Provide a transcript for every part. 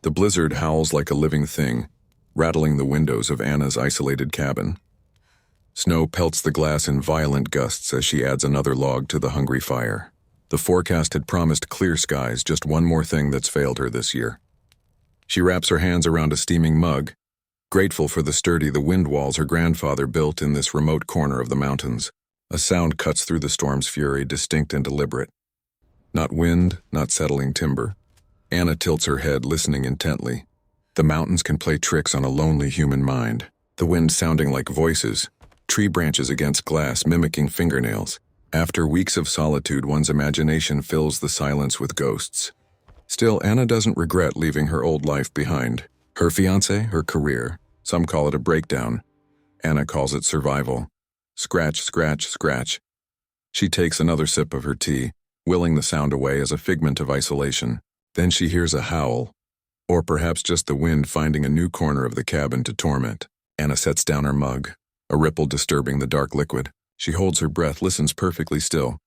The blizzard howls like a living thing, rattling the windows of Anna's isolated cabin. Snow pelts the glass in violent gusts as she adds another log to the hungry fire. The forecast had promised clear skies, just one more thing that's failed her this year. She wraps her hands around a steaming mug, grateful for the sturdy wind walls her grandfather built in this remote corner of the mountains. A sound cuts through the storm's fury, distinct and deliberate. Not wind, not settling timber. Anna tilts her head, listening intently. The mountains can play tricks on a lonely human mind. The wind sounding like voices, tree branches against glass mimicking fingernails. After weeks of solitude, one's imagination fills the silence with ghosts. Still, Anna doesn't regret leaving her old life behind. Her fiancé, her career. Some call it a breakdown. Anna calls it survival. Scratch, scratch, scratch. She takes another sip of her tea, willing the sound away as a figment of isolation. Then she hears a howl, or perhaps just the wind finding a new corner of the cabin to torment. Anna sets down her mug, a ripple disturbing the dark liquid. She holds her breath, listens perfectly still.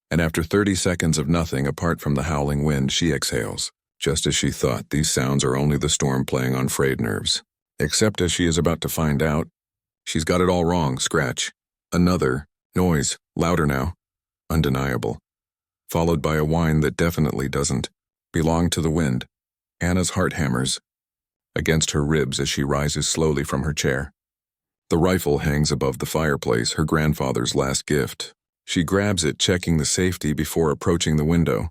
And after 30 seconds of nothing apart from the howling wind, she exhales. Just as she thought, these sounds are only the storm playing on frayed nerves. Except as she is about to find out, she's got it all wrong. Scratch. Another noise, louder now, undeniable, followed by a whine that definitely doesn't belong to the wind. Anna's heart hammers against her ribs as she rises slowly from her chair. The rifle hangs above the fireplace, her grandfather's last gift. She grabs it, checking the safety before approaching the window.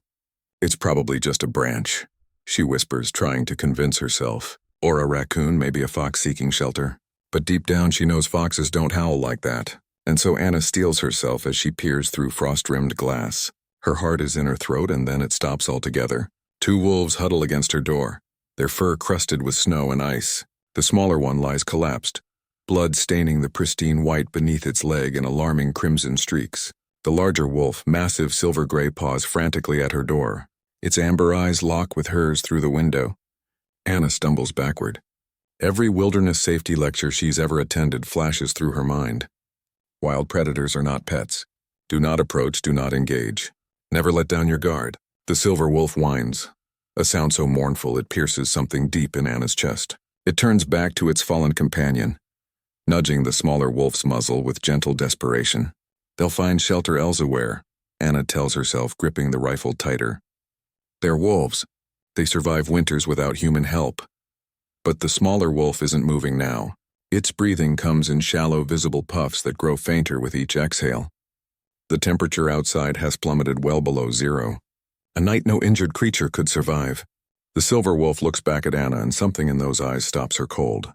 It's probably just a branch, she whispers, trying to convince herself. Or a raccoon, maybe a fox seeking shelter. But deep down she knows foxes don't howl like that. And so Anna steels herself as she peers through frost-rimmed glass. Her heart is in her throat, and then it stops altogether. 2 wolves huddle against her door, their fur crusted with snow and ice. The smaller one lies collapsed, blood staining the pristine white beneath its leg in alarming crimson streaks. The larger wolf, massive silver-gray paws frantically at her door. Its amber eyes lock with hers through the window. Anna stumbles backward. Every wilderness safety lecture she's ever attended flashes through her mind. Wild predators are not pets. Do not approach, do not engage. Never let down your guard. The silver wolf whines, a sound so mournful it pierces something deep in Anna's chest. It turns back to its fallen companion, nudging the smaller wolf's muzzle with gentle desperation. They'll find shelter elsewhere, Anna tells herself, gripping the rifle tighter. They're wolves. They survive winters without human help. But the smaller wolf isn't moving now. Its breathing comes in shallow, visible puffs that grow fainter with each exhale. The temperature outside has plummeted well below zero. A night no injured creature could survive. The silver wolf looks back at Anna, and something in those eyes stops her cold.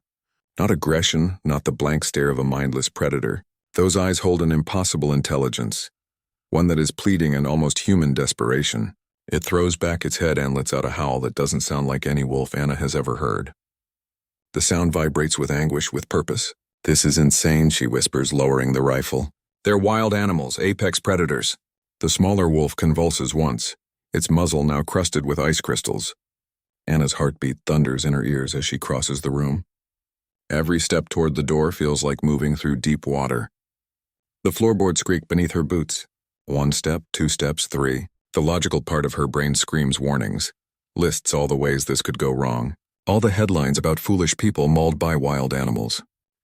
Not aggression, not the blank stare of a mindless predator. Those eyes hold an impossible intelligence, one that is pleading and almost human desperation. It throws back its head and lets out a howl that doesn't sound like any wolf Anna has ever heard. The sound vibrates with anguish, with purpose. This is insane, she whispers, lowering the rifle. They're wild animals, apex predators. The smaller wolf convulses once, its muzzle now crusted with ice crystals. Anna's heartbeat thunders in her ears as she crosses the room. Every step toward the door feels like moving through deep water. The floorboards creak beneath her boots. 1 step, 2 steps, 3. The logical part of her brain screams warnings, lists all the ways this could go wrong. All the headlines about foolish people mauled by wild animals.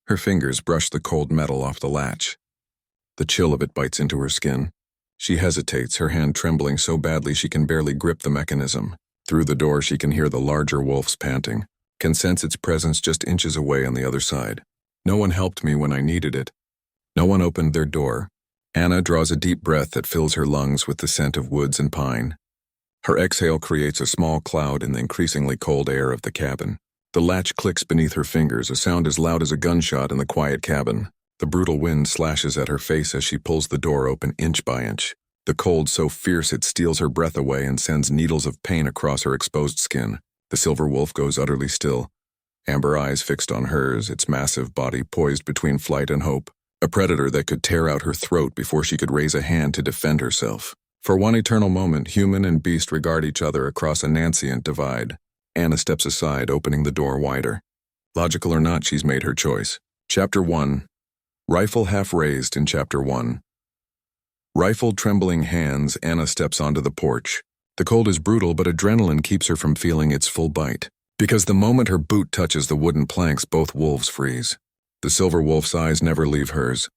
Her fingers brush the cold metal off the latch. The chill of it bites into her skin. She hesitates, her hand trembling so badly she can barely grip the mechanism. Through the door she can hear the larger wolf's panting, can sense its presence just inches away on the other side. No one helped me when I needed it. No one opened their door. Anna draws a deep breath that fills her lungs with the scent of woods and pine. Her exhale creates a small cloud in the increasingly cold air of the cabin. The latch clicks beneath her fingers, a sound as loud as a gunshot in the quiet cabin. The brutal wind slashes at her face as she pulls the door open inch by inch. The cold so fierce it steals her breath away and sends needles of pain across her exposed skin. The silver wolf goes utterly still, amber eyes fixed on hers, its massive body poised between flight and hope. A predator that could tear out her throat before she could raise a hand to defend herself. For one eternal moment, human and beast regard each other across a Nancient divide. Anna steps aside, opening the door wider. Logical or not, she's made her choice. Chapter 1. Rifle half raised in Chapter 1. Rifled, trembling hands, Anna steps onto the porch. The cold is brutal, but adrenaline keeps her from feeling its full bite. Because the moment her boot touches the wooden planks, both wolves freeze. The silver wolf's eyes never leave hers,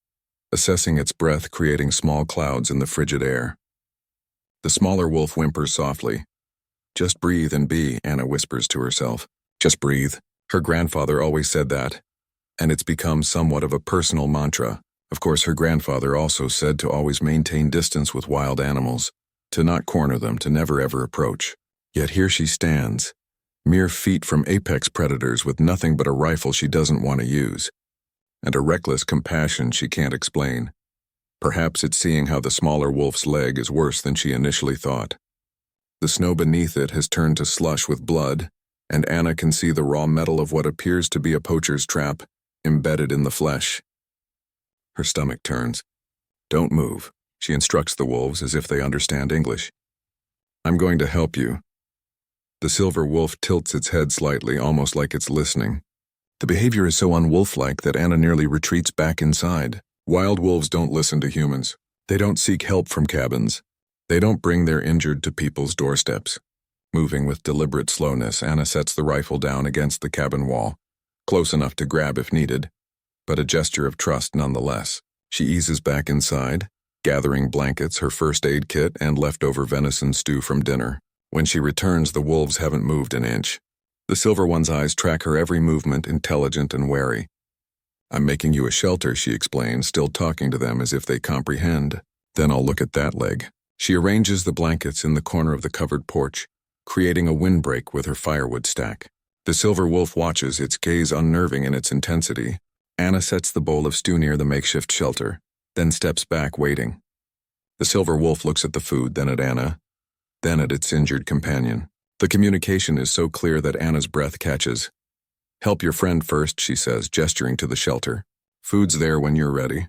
assessing its breath, creating small clouds in the frigid air. The smaller wolf whimpers softly. "Just breathe and be," Anna whispers to herself. Just breathe. Her grandfather always said that, and it's become somewhat of a personal mantra. Of course, her grandfather also said to always maintain distance with wild animals, to not corner them, to never ever approach. Yet here she stands, mere feet from apex predators with nothing but a rifle she doesn't want to use, and a reckless compassion she can't explain. Perhaps it's seeing how the smaller wolf's leg is worse than she initially thought. The snow beneath it has turned to slush with blood, and Anna can see the raw metal of what appears to be a poacher's trap embedded in the flesh. Her stomach turns. "Don't move," she instructs the wolves as if they understand English. "I'm going to help you." The silver wolf tilts its head slightly, almost like it's listening. The behavior is so unwolf-like that Anna nearly retreats back inside. Wild wolves don't listen to humans. They don't seek help from cabins. They don't bring their injured to people's doorsteps. Moving with deliberate slowness, Anna sets the rifle down against the cabin wall, close enough to grab if needed, but a gesture of trust nonetheless. She eases back inside, gathering blankets, her first aid kit, and leftover venison stew from dinner. When she returns, the wolves haven't moved an inch. The silver one's eyes track her every movement, intelligent and wary. "I'm making you a shelter," she explains, still talking to them as if they comprehend. "Then I'll look at that leg." She arranges the blankets in the corner of the covered porch, creating a windbreak with her firewood stack. The silver wolf watches, its gaze unnerving in its intensity. Anna sets the bowl of stew near the makeshift shelter, then steps back, waiting. The silver wolf looks at the food, then at Anna, then at its injured companion. The communication is so clear that Anna's breath catches. "Help your friend first," she says, gesturing to the shelter. "Food's there when you're ready."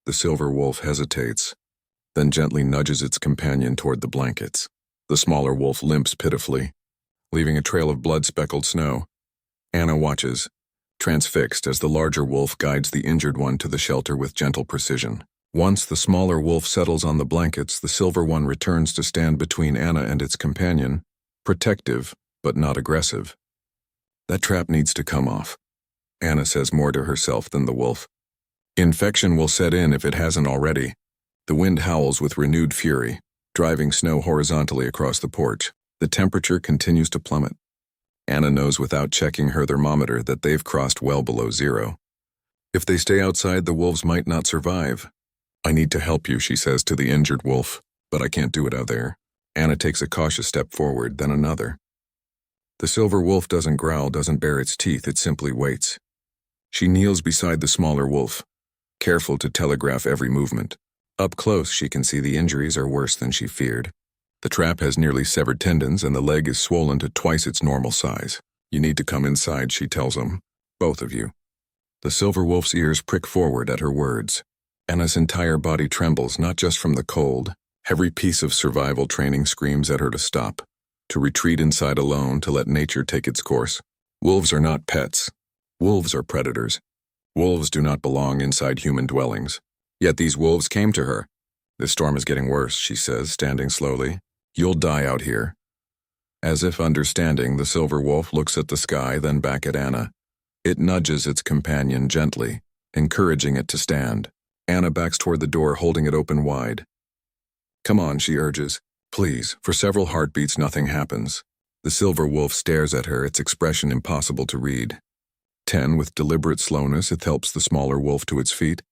The silver wolf hesitates, then gently nudges its companion toward the blankets. The smaller wolf limps pitifully, leaving a trail of blood-speckled snow. Anna watches, transfixed, as the larger wolf guides the injured one to the shelter with gentle precision. Once the smaller wolf settles on the blankets, the silver one returns to stand between Anna and its companion, protective but not aggressive. "That trap needs to come off," Anna says, more to herself than the wolf. "Infection will set in if it hasn't already." The wind howls with renewed fury, driving snow horizontally across the porch. The temperature continues to plummet. Anna knows without checking her thermometer that they've crossed well below zero. If they stay outside, the wolves might not survive. "I need to help you," she says to the injured wolf, "but I can't do it out there." Anna takes a cautious step forward, then another. The silver wolf doesn't growl, doesn't bare its teeth, it simply waits. She kneels beside the smaller wolf, careful to telegraph every movement. Up close, she can see the injuries are worse than she feared. The trap has nearly severed tendons, and the leg is swollen to twice its normal size. "You need to come inside," she tells him. "Both of you." The silver wolf's ears prick forward at her words. Anna's entire body trembles, not just from the cold. Every piece of survival training screams at her to stop, to retreat inside alone, to let nature take its course. Wolves are not pets. Wolves are predators. Wolves do not belong inside human dwellings. Yet these wolves came to her. "The storm is getting worse," she says, standing slowly. "You'll die out here." As if understanding, the silver wolf looks at the sky, then back at Anna. It nudges its companion gently, encouraging it to stand. Anna backs toward the door, holding it open wide. "Come on," she urges. "Please." For several heartbeats, nothing happens. The silver wolf stares at her, its expression impossible to read. With deliberate slowness, it helps the smaller wolf to its feet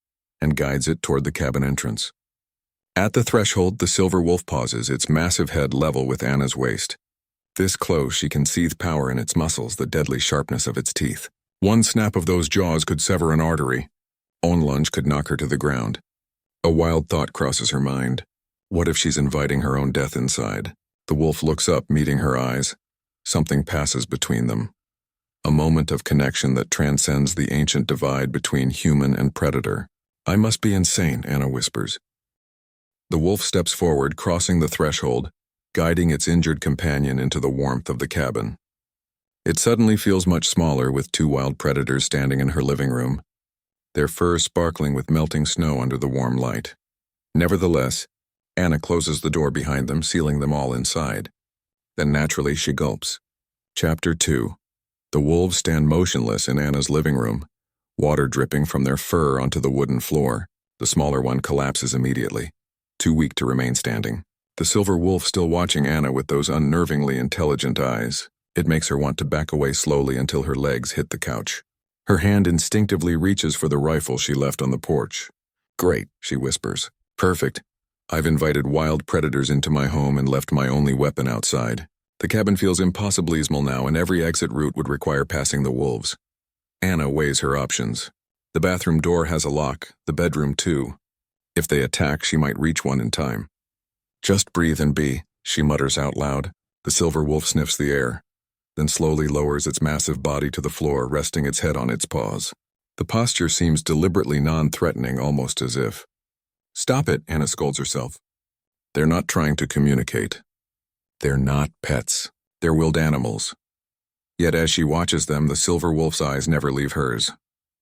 and guides it toward the cabin entrance. At the threshold, the silver wolf pauses, its massive head level with Anna's waist. This close, she can seethe power in its muscles, the deadly sharpness of its teeth. One snap of those jaws could sever an artery. One lunge could knock her to the ground. A wild thought crosses her mind. What if she's inviting her own death inside? The wolf looks up, meeting her eyes. Something passes between them. A moment of connection that transcends the ancient divide between human and predator. "I must be insane," Anna whispers. The wolf steps forward, crossing the threshold, guiding its injured companion into the warmth of the cabin. It suddenly feels much smaller, with two wild predators standing in her living room, their fur sparkling with melting snow under the warm light. Nevertheless, Anna closes the door behind them, sealing them all inside. Then naturally she gulps. Chapter 2. The wolves stand motionless in Anna's living room, water dripping from their fur onto the wooden floor. The smaller one collapses immediately, too weak to remain standing. The silver wolf still watching Anna with those unnervingly intelligent eyes. It makes her want to back away slowly until her legs hit the couch. Her hand instinctively reaches for the rifle she left on the porch. "Great," she whispers. "Perfect. I've invited wild predators into my home and left my only weapon outside. The cabin feels impossibly small now, and every exit route would require passing the wolves." Anna weighs her options. The bathroom door has a lock, the bedroom too. If they attack, she might reach one in time. "Just breathe and be," she mutters out loud. The silver wolf sniffs the air, then slowly lowers its massive body to the floor, resting its head on its paws. The posture seems deliberately non-threatening, almost as if. "Stop it," Anna scolds herself. They're not trying to communicate. They're not pets. They're willed animals. Yet as she watches them, the silver wolf's eyes never leave hers.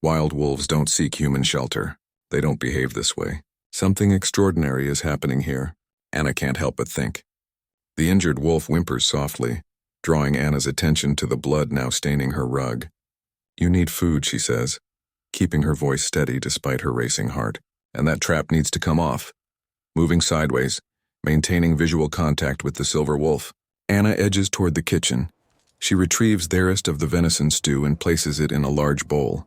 Wild wolves don't seek human shelter. They don't behave this way. Something extraordinary is happening here. Anna can't help but think. The injured wolf whimpers softly, drawing Anna's attention to the blood now staining her rug. "You need food," she says, keeping her voice steady despite her racing heart. "And that trap needs to come off." Moving sideways, maintaining visual contact with the silver wolf, Anna edges toward the kitchen. She retrieves theirest of the venison stew and places it in a large bowl.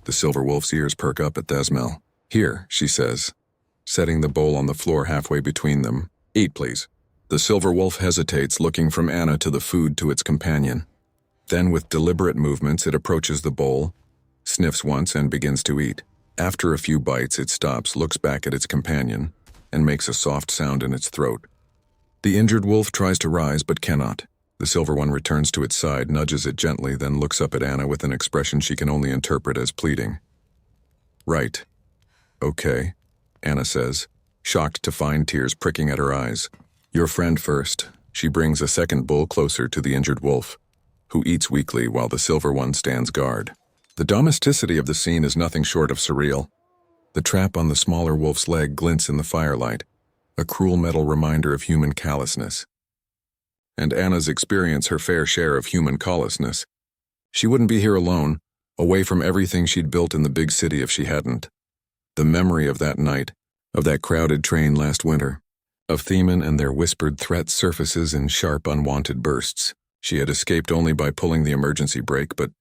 The silver wolf's ears perk up at the smell. "Here," she says, setting the bowl on the floor halfway between them. "Eat, please." The silver wolf hesitates, looking from Anna to the food to its companion. Then, with deliberate movements, it approaches the bowl, sniffs once, and begins to eat. After a few bites, it stops, looks back at its companion, and makes a soft sound in its throat. The injured wolf tries to rise, but cannot. The silver one returns to its side, nudges it gently, then looks up at Anna with an expression she can only interpret as pleading. "Right. Okay," Anna says, shocked to find tears pricking at her eyes. "Your friend first." She brings a second bowl closer to the injured wolf, who eats weakly while the silver one stands guard. The domesticity of the scene is nothing short of surreal. The trap on the smaller wolf's leg glints in the firelight, a cruel metal reminder of human callousness. And Anna's experienced her fair share of human callousness. She wouldn't be here alone, away from everything she'd built in the big city if she hadn't. The memory of that night, of that crowded train last winter, of Themen and their whispered threats surfaces in sharp, unwanted bursts. She had escaped only by pulling the emergency brake, but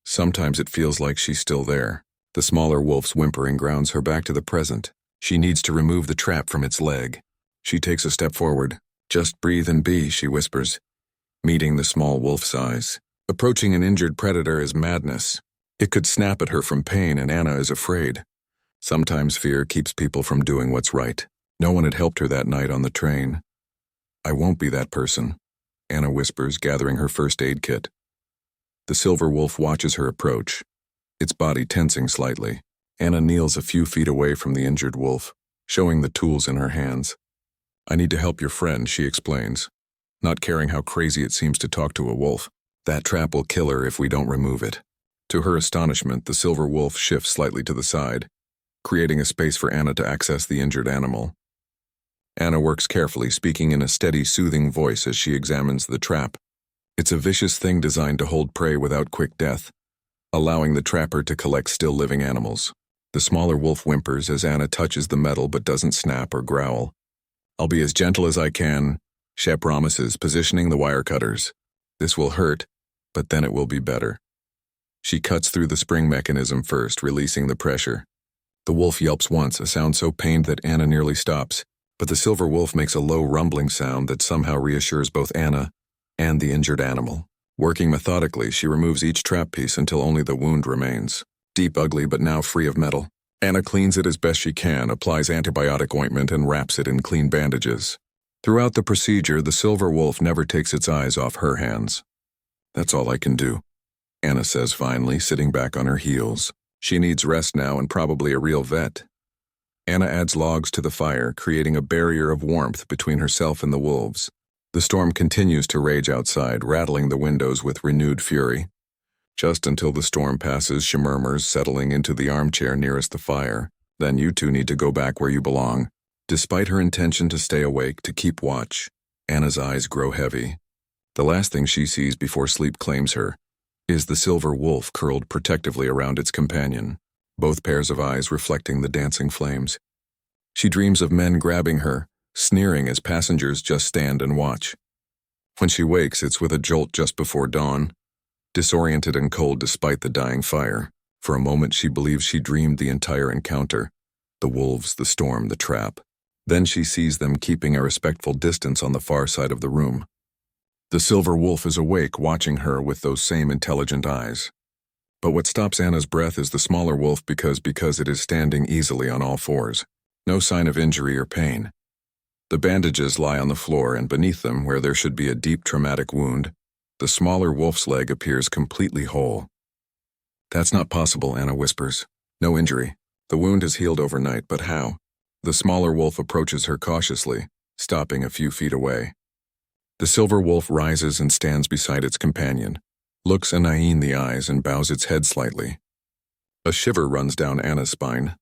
sometimes it feels like she's still there. The smaller wolf's whimpering grounds her back to the present. She needs to remove the trap from its leg. She takes a step forward. "Just breathe and be," she whispers, meeting the small wolf's eyes. Approaching an injured predator is madness. It could snap at her from pain, and Anna is afraid. Sometimes fear keeps people from doing what's right. No one had helped her that night on the train. "I won't be that person," Anna whispers, gathering her first aid kit. The silver wolf watches her approach, its body tensing slightly. Anna kneels a few feet away from the injured wolf, showing the tools in her hands. "I need to help your friend," she explains, not caring how crazy it seems to talk to a wolf. "That trap will kill her if we don't remove it." To her astonishment, the silver wolf shifts slightly to the side, creating a space for Anna to access the injured animal. Anna works carefully, speaking in a steady, soothing voice as she examines the trap. It's a vicious thing designed to hold prey without quick death, allowing the trapper to collect still living animals. The smaller wolf whimpers as Anna touches the metal but doesn't snap or growl. "I'll be as gentle as I can," Shep promises, positioning the wire cutters. "This will hurt, but then it will be better." She cuts through the spring mechanism first, releasing the pressure. The wolf yelps once, a sound so pained that Anna nearly stops, but the silver wolf makes a low rumbling sound that somehow reassures both Anna and the injured animal. Working methodically, she removes each trap piece until only the wound remains. Deep, ugly, but now free of metal. Anna cleans it as best she can, applies antibiotic ointment, and wraps it in clean bandages. Throughout the procedure, the silver wolf never takes its eyes off her hands. "That's all I can do," Anna says finally, sitting back on her heels. She needs rest now and probably a real vet. Anna adds logs to the fire, creating a barrier of warmth between herself and the wolves. The storm continues to rage outside, rattling the windows with renewed fury. Just until the storm passes, she murmurs, settling into the armchair nearest the fire. "Then you two need to go back where you belong." Despite her intention to stay awake, to keep watch, Anna's eyes grow heavy. The last thing she sees before sleep claims her is the silver wolf curled protectively around its companion, both pairs of eyes reflecting the dancing flames. She dreams of men grabbing her, sneering as passengers just stand and watch. When she wakes, it's with a jolt just before dawn, disoriented and cold despite the dying fire. For a moment she believes she dreamed the entire encounter, the wolves, the storm, the trap. Then she sees them keeping a respectful distance on the far side of the room. The silver wolf is awake, watching her with those same intelligent eyes. But what stops Anna's breath is the smaller wolf because it is standing easily on all fours. No sign of injury or pain. The bandages lie on the floor, and beneath them, where there should be a deep traumatic wound, the smaller wolf's leg appears completely whole. "That's not possible," Anna whispers. "No injury. The wound has healed overnight, but how?" The smaller wolf approaches her cautiously, stopping a few feet away. The silver wolf rises and stands beside its companion, looks Anna in the eyes and bows its head slightly. A shiver runs down Anna's spine.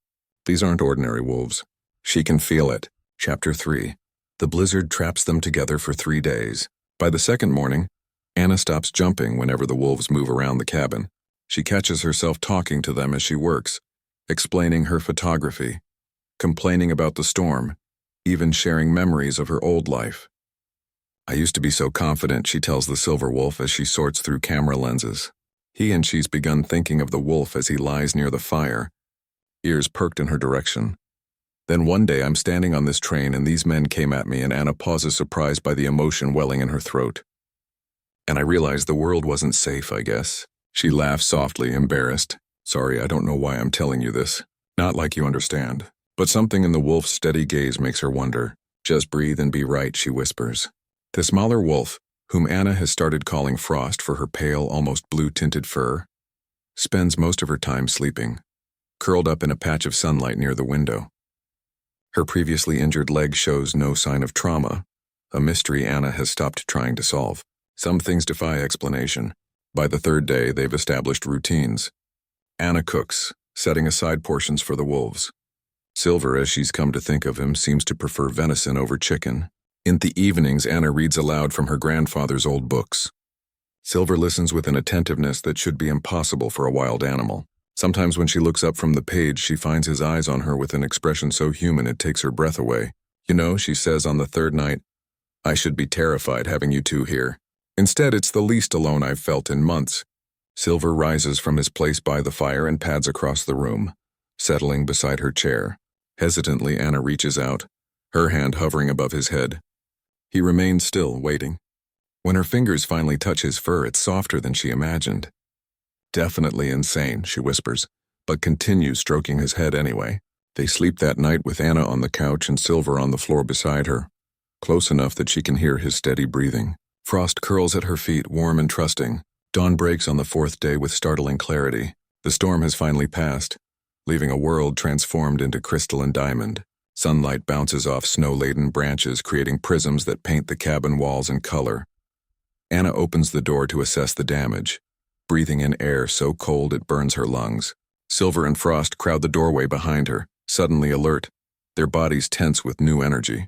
These aren't ordinary wolves. She can feel it. Chapter 3. The blizzard traps them together for 3 days. By the second morning, Anna stops jumping whenever the wolves move around the cabin. She catches herself talking to them as she works, explaining her photography, complaining about the storm, even sharing memories of her old life. "I used to be so confident," she tells the silver wolf as she sorts through camera lenses. She's begun thinking of the wolf as he lies near the fire, ears perked in her direction. "Then one day I'm standing on this train and these men came at me," and Anna pauses, surprised by the emotion welling in her throat. "And I realized the world wasn't safe, I guess." She laughs softly, embarrassed. "Sorry, I don't know why I'm telling you this. Not like you understand." But something in the wolf's steady gaze makes her wonder. "Just breathe and be right," she whispers. The smaller wolf, whom Anna has started calling Frost for her pale, almost blue-tinted fur, spends most of her time sleeping, curled up in a patch of sunlight near the window. Her previously injured leg shows no sign of trauma, a mystery Anna has stopped trying to solve. Some things defy explanation. By the third day, they've established routines. Anna cooks, setting aside portions for the wolves. Silver, as she's come to think of him, seems to prefer venison over chicken. In the evenings, Anna reads aloud from her grandfather's old books. Silver listens with an attentiveness that should be impossible for a wild animal. Sometimes when she looks up from the page, she finds his eyes on her with an expression so human it takes her breath away. "You know," she says on the third night, "I should be terrified having you two here. Instead, it's the least alone I've felt in months." Silver rises from his place by the fire and pads across the room, settling beside her chair. Hesitantly, Anna reaches out, her hand hovering above his head. He remains still, waiting. When her fingers finally touch his fur, it's softer than she imagined. "Definitely insane," she whispers, but continues stroking his head anyway. They sleep that night with Anna on the couch and Silver on the floor beside her, close enough that she can hear his steady breathing. Frost curls at her feet, warm and trusting. Dawn breaks on the fourth day with startling clarity. The storm has finally passed, leaving a world transformed into crystal and diamond. Sunlight bounces off snow-laden branches, creating prisms that paint the cabin walls in color. Anna opens the door to assess the damage, breathing in air so cold it burns her lungs. Silver and Frost crowd the doorway behind her, suddenly alert, their bodies tense with new energy.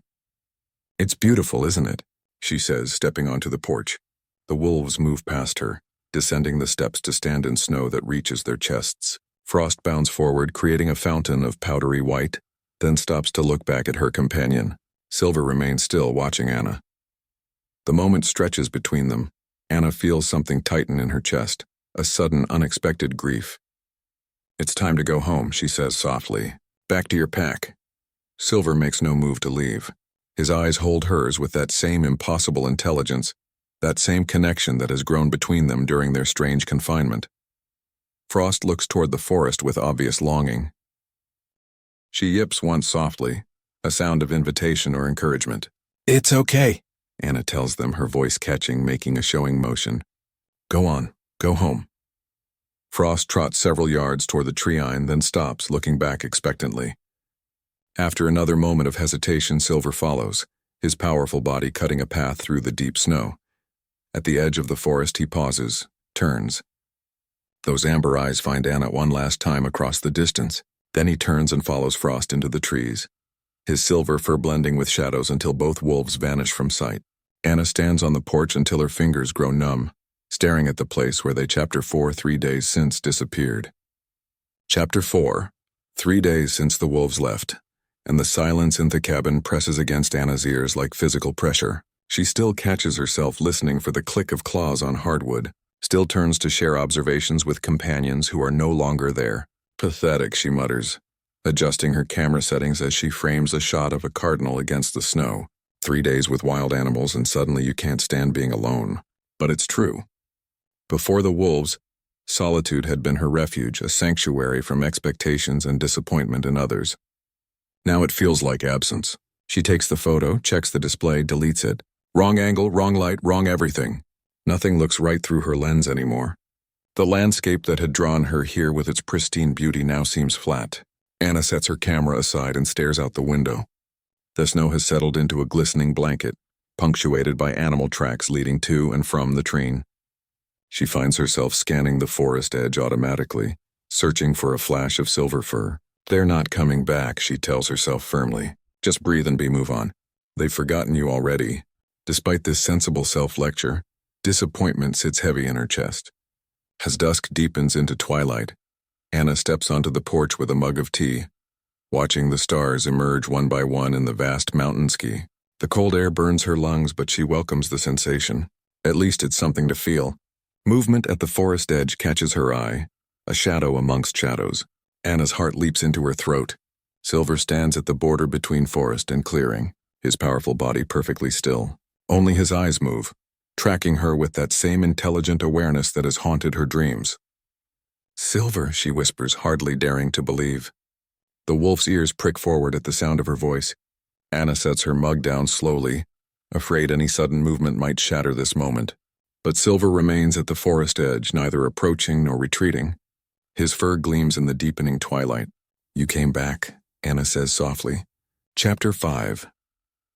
"It's beautiful, isn't it?" she says, stepping onto the porch. The wolves move past her, descending the steps to stand in snow that reaches their chests. Frost bounds forward, creating a fountain of powdery white, then stops to look back at her companion. Silver remains still, watching Anna. The moment stretches between them. Anna feels something tighten in her chest, a sudden, unexpected grief. "It's time to go home," she says softly. "Back to your pack." Silver makes no move to leave. His eyes hold hers with that same impossible intelligence, that same connection that has grown between them during their strange confinement. Frost looks toward the forest with obvious longing. She yips once softly, a sound of invitation or encouragement. "It's okay," Anna tells them, her voice catching, making a showing motion. "Go on, go home." Frost trots several yards toward the treine, then stops, looking back expectantly. After another moment of hesitation, Silver follows, his powerful body cutting a path through the deep snow. At the edge of the forest, he pauses, turns. Those amber eyes find Anna one last time across the distance. Then he turns and follows Frost into the trees, his silver fur blending with shadows until both wolves vanish from sight. Anna stands on the porch until her fingers grow numb. staring at the place where they Chapter 4 3 days since disappeared. Chapter 4 3 days since the wolves left, and the silence in the cabin presses against Anna's ears like physical pressure. She still catches herself listening for the click of claws on hardwood, still turns to share observations with companions who are no longer there. Pathetic, she mutters, adjusting her camera settings as she frames a shot of a cardinal against the snow. 3 days with wild animals and suddenly you can't stand being alone. But it's true. Before the wolves, solitude had been her refuge, a sanctuary from expectations and disappointment in others. Now it feels like absence. She takes the photo, checks the display, deletes it. Wrong angle, wrong light, wrong everything. Nothing looks right through her lens anymore. The landscape that had drawn her here with its pristine beauty now seems flat. Anna sets her camera aside and stares out the window. The snow has settled into a glistening blanket, punctuated by animal tracks leading to and from the train. She finds herself scanning the forest edge automatically, searching for a flash of silver fir. They're not coming back, she tells herself firmly. Just breathe and move on. They've forgotten you already. Despite this sensible self-lecture, disappointment sits heavy in her chest. As dusk deepens into twilight, Anna steps onto the porch with a mug of tea, watching the stars emerge one by one in the vast mountain ski. The cold air burns her lungs, but she welcomes the sensation. At least it's something to feel. Movement at the forest edge catches her eye, a shadow amongst shadows. Anna's heart leaps into her throat. Silver stands at the border between forest and clearing, his powerful body perfectly still. Only his eyes move, tracking her with that same intelligent awareness that has haunted her dreams. Silver, she whispers, hardly daring to believe. The wolf's ears prick forward at the sound of her voice. Anna sets her mug down slowly, afraid any sudden movement might shatter this moment. But Silver remains at the forest edge, neither approaching nor retreating. His fur gleams in the deepening twilight. You came back, Anna says softly. Chapter 5.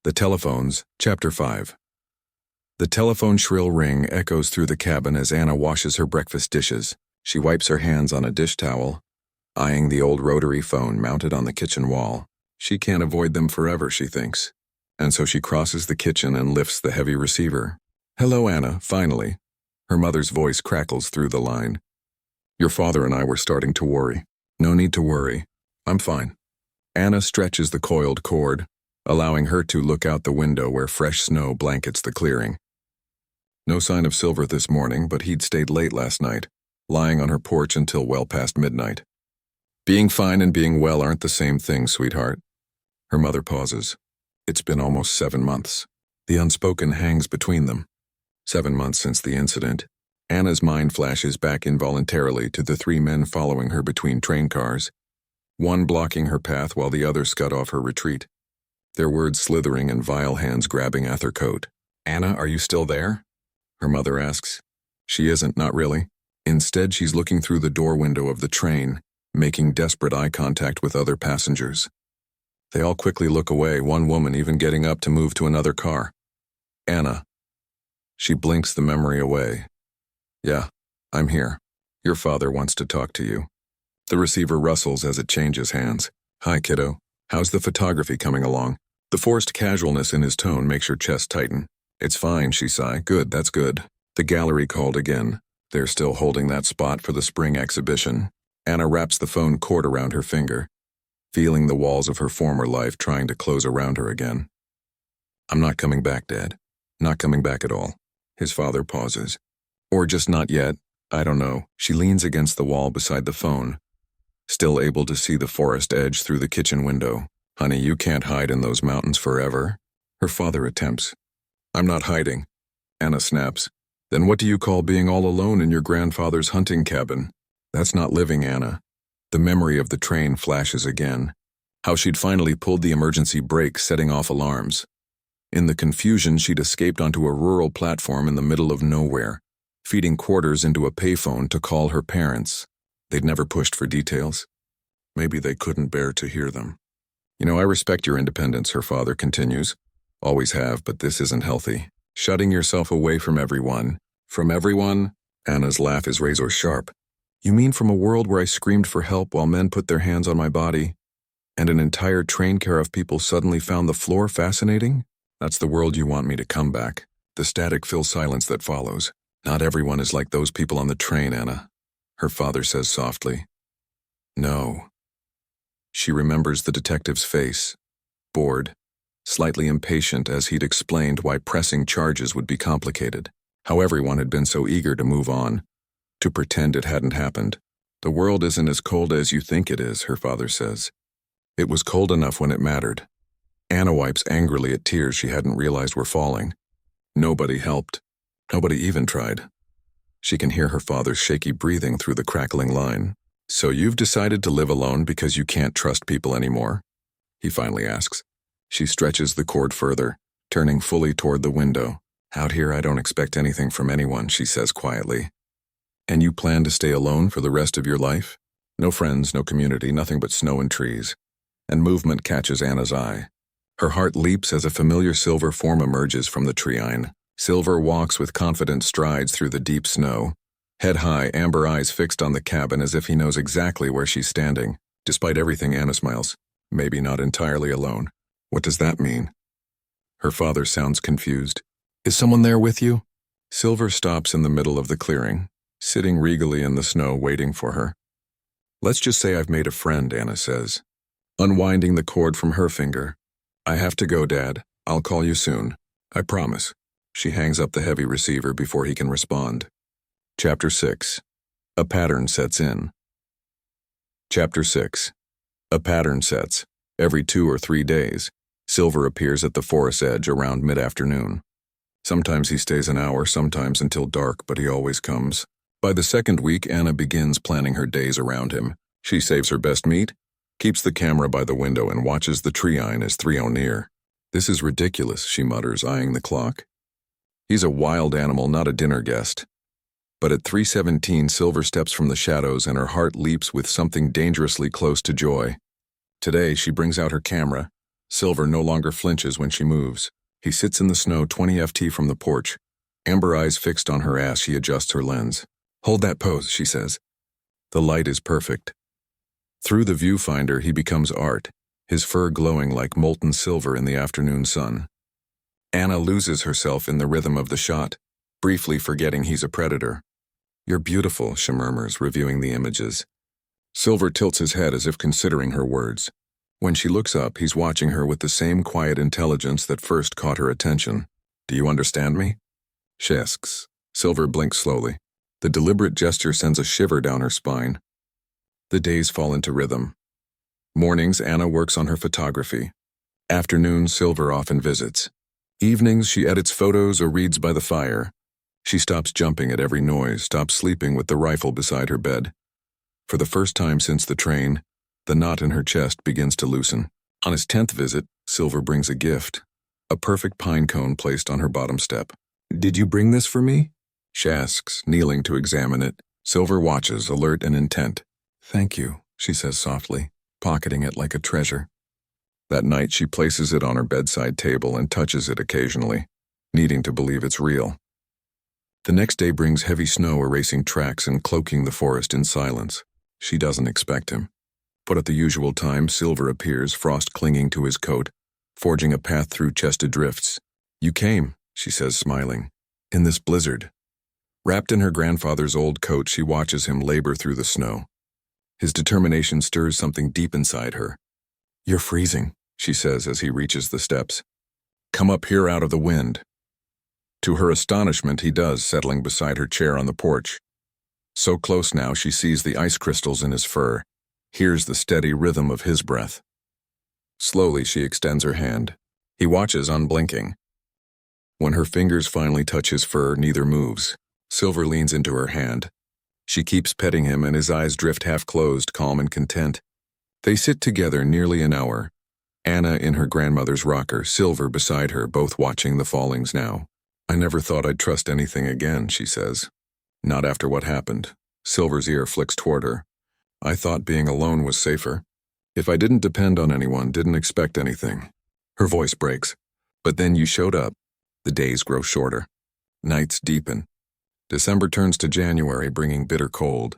The telephones, Chapter 5. The telephone shrill ring echoes through the cabin as Anna washes her breakfast dishes. She wipes her hands on a dish towel, eyeing the old rotary phone mounted on the kitchen wall. She can't avoid them forever, she thinks. And so she crosses the kitchen and lifts the heavy receiver. Hello, Anna, finally. Her mother's voice crackles through the line. Your father and I were starting to worry. No need to worry. I'm fine. Anna stretches the coiled cord, allowing her to look out the window where fresh snow blankets the clearing. No sign of Silver this morning, but he'd stayed late last night, lying on her porch until well past midnight. Being fine and being well aren't the same thing, sweetheart. Her mother pauses. It's been almost 7 months. The unspoken hangs between them. 7 months since the incident. Anna's mind flashes back involuntarily to the 3 men following her between train cars, one blocking her path while the other scud off her retreat, their words slithering and vile hands grabbing at her coat. Anna, are you still there? Her mother asks. She isn't, not really. Instead, she's looking through the door window of the train, making desperate eye contact with other passengers. They all quickly look away, one woman even getting up to move to another car. Anna. She blinks the memory away. Yeah, I'm here. Your father wants to talk to you. The receiver rustles as it changes hands. Hi, kiddo. How's the photography coming along? The forced casualness in his tone makes her chest tighten. It's fine, she sighs. Good, that's good. The gallery called again. They're still holding that spot for the spring exhibition. Anna wraps the phone cord around her finger, feeling the walls of her former life trying to close around her again. I'm not coming back, Dad. Not coming back at all. His father pauses. Or just not yet. I don't know. She leans against the wall beside the phone, still able to see the forest edge through the kitchen window. Honey, you can't hide in those mountains forever. Her father attempts. I'm not hiding. Anna snaps. Then what do you call being all alone in your grandfather's hunting cabin? That's not living, Anna. The memory of the train flashes again. How she'd finally pulled the emergency brake, setting off alarms. In the confusion, she'd escaped onto a rural platform in the middle of nowhere, feeding quarters into a payphone to call her parents. They'd never pushed for details. Maybe they couldn't bear to hear them. You know, I respect your independence, her father continues. Always have, but this isn't healthy. Shutting yourself away from everyone. From everyone? Anna's laugh is razor sharp. You mean from a world where I screamed for help while men put their hands on my body, and an entire train car of people suddenly found the floor fascinating? That's the world you want me to come back. The static fills silence that follows. Not everyone is like those people on the train, Anna, her father says softly. No. She remembers the detective's face, bored, slightly impatient as he'd explained why pressing charges would be complicated, how everyone had been so eager to move on, to pretend it hadn't happened. The world isn't as cold as you think it is, her father says. It was cold enough when it mattered. Anna wipes angrily at tears she hadn't realized were falling. Nobody helped. Nobody even tried. She can hear her father's shaky breathing through the crackling line. So you've decided to live alone because you can't trust people anymore? He finally asks. She stretches the cord further, turning fully toward the window. Out here I don't expect anything from anyone, she says quietly. And you plan to stay alone for the rest of your life? No friends, no community, nothing but snow and trees. And movement catches Anna's eye. Her heart leaps as a familiar silver form emerges from the treeine. Silver walks with confident strides through the deep snow. Head high, amber eyes fixed on the cabin as if he knows exactly where she's standing. Despite everything, Anna smiles. Maybe not entirely alone. What does that mean? Her father sounds confused. Is someone there with you? Silver stops in the middle of the clearing, sitting regally in the snow waiting for her. Let's just say I've made a friend, Anna says, unwinding the cord from her finger. I have to go, Dad. I'll call you soon. I promise. She hangs up the heavy receiver before he can respond. Chapter 6. A pattern sets in. Chapter 6. A pattern sets. Every 2 or 3 days, Silver appears at the forest edge around mid-afternoon. Sometimes he stays an hour, sometimes until dark, but he always comes. By the second week, Anna begins planning her days around him. She saves her best meat, keeps the camera by the window, and watches the treeine as 3:00 near. This is ridiculous, she mutters, eyeing the clock. He's a wild animal, not a dinner guest. But at 3:17, Silver steps from the shadows and her heart leaps with something dangerously close to joy. Today, she brings out her camera. Silver no longer flinches when she moves. He sits in the snow 20 ft from the porch. Amber eyes fixed on her as she adjusts her lens. Hold that pose, she says. The light is perfect. Through the viewfinder, he becomes art, his fur glowing like molten silver in the afternoon sun. Anna loses herself in the rhythm of the shot, briefly forgetting he's a predator. You're beautiful, she murmurs, reviewing the images. Silver tilts his head as if considering her words. When she looks up, he's watching her with the same quiet intelligence that first caught her attention. Do you understand me? She asks. Silver blinks slowly. The deliberate gesture sends a shiver down her spine. The days fall into rhythm. Mornings, Anna works on her photography. Afternoons, Silver often visits. Evenings, she edits photos or reads by the fire. She stops jumping at every noise, stops sleeping with the rifle beside her bed. For the first time since the train, the knot in her chest begins to loosen. On his 10th visit, Silver brings a gift, a perfect pine cone placed on her bottom step. Did you bring this for me? She asks, kneeling to examine it. Silver watches, alert and intent. Thank you, she says softly, pocketing it like a treasure. That night, she places it on her bedside table and touches it occasionally, needing to believe it's real. The next day brings heavy snow erasing tracks and cloaking the forest in silence. She doesn't expect him. But at the usual time, Silver appears, frost clinging to his coat, forging a path through chested drifts. You came, she says, smiling, in this blizzard. Wrapped in her grandfather's old coat, she watches him labor through the snow. His determination stirs something deep inside her. You're freezing, she says as he reaches the steps. Come up here out of the wind. To her astonishment, he does, settling beside her chair on the porch. So close now, she sees the ice crystals in his fur, hears the steady rhythm of his breath. Slowly, she extends her hand. He watches, unblinking. When her fingers finally touch his fur, neither moves. Silver leans into her hand. She keeps petting him, and his eyes drift half-closed, calm and content. They sit together nearly an hour. Anna in her grandmother's rocker, Silver beside her, both watching the fallings now. I never thought I'd trust anything again, she says. Not after what happened. Silver's ear flicks toward her. I thought being alone was safer. If I didn't depend on anyone, didn't expect anything. Her voice breaks. But then you showed up. The days grow shorter. Nights deepen. December turns to January, bringing bitter cold.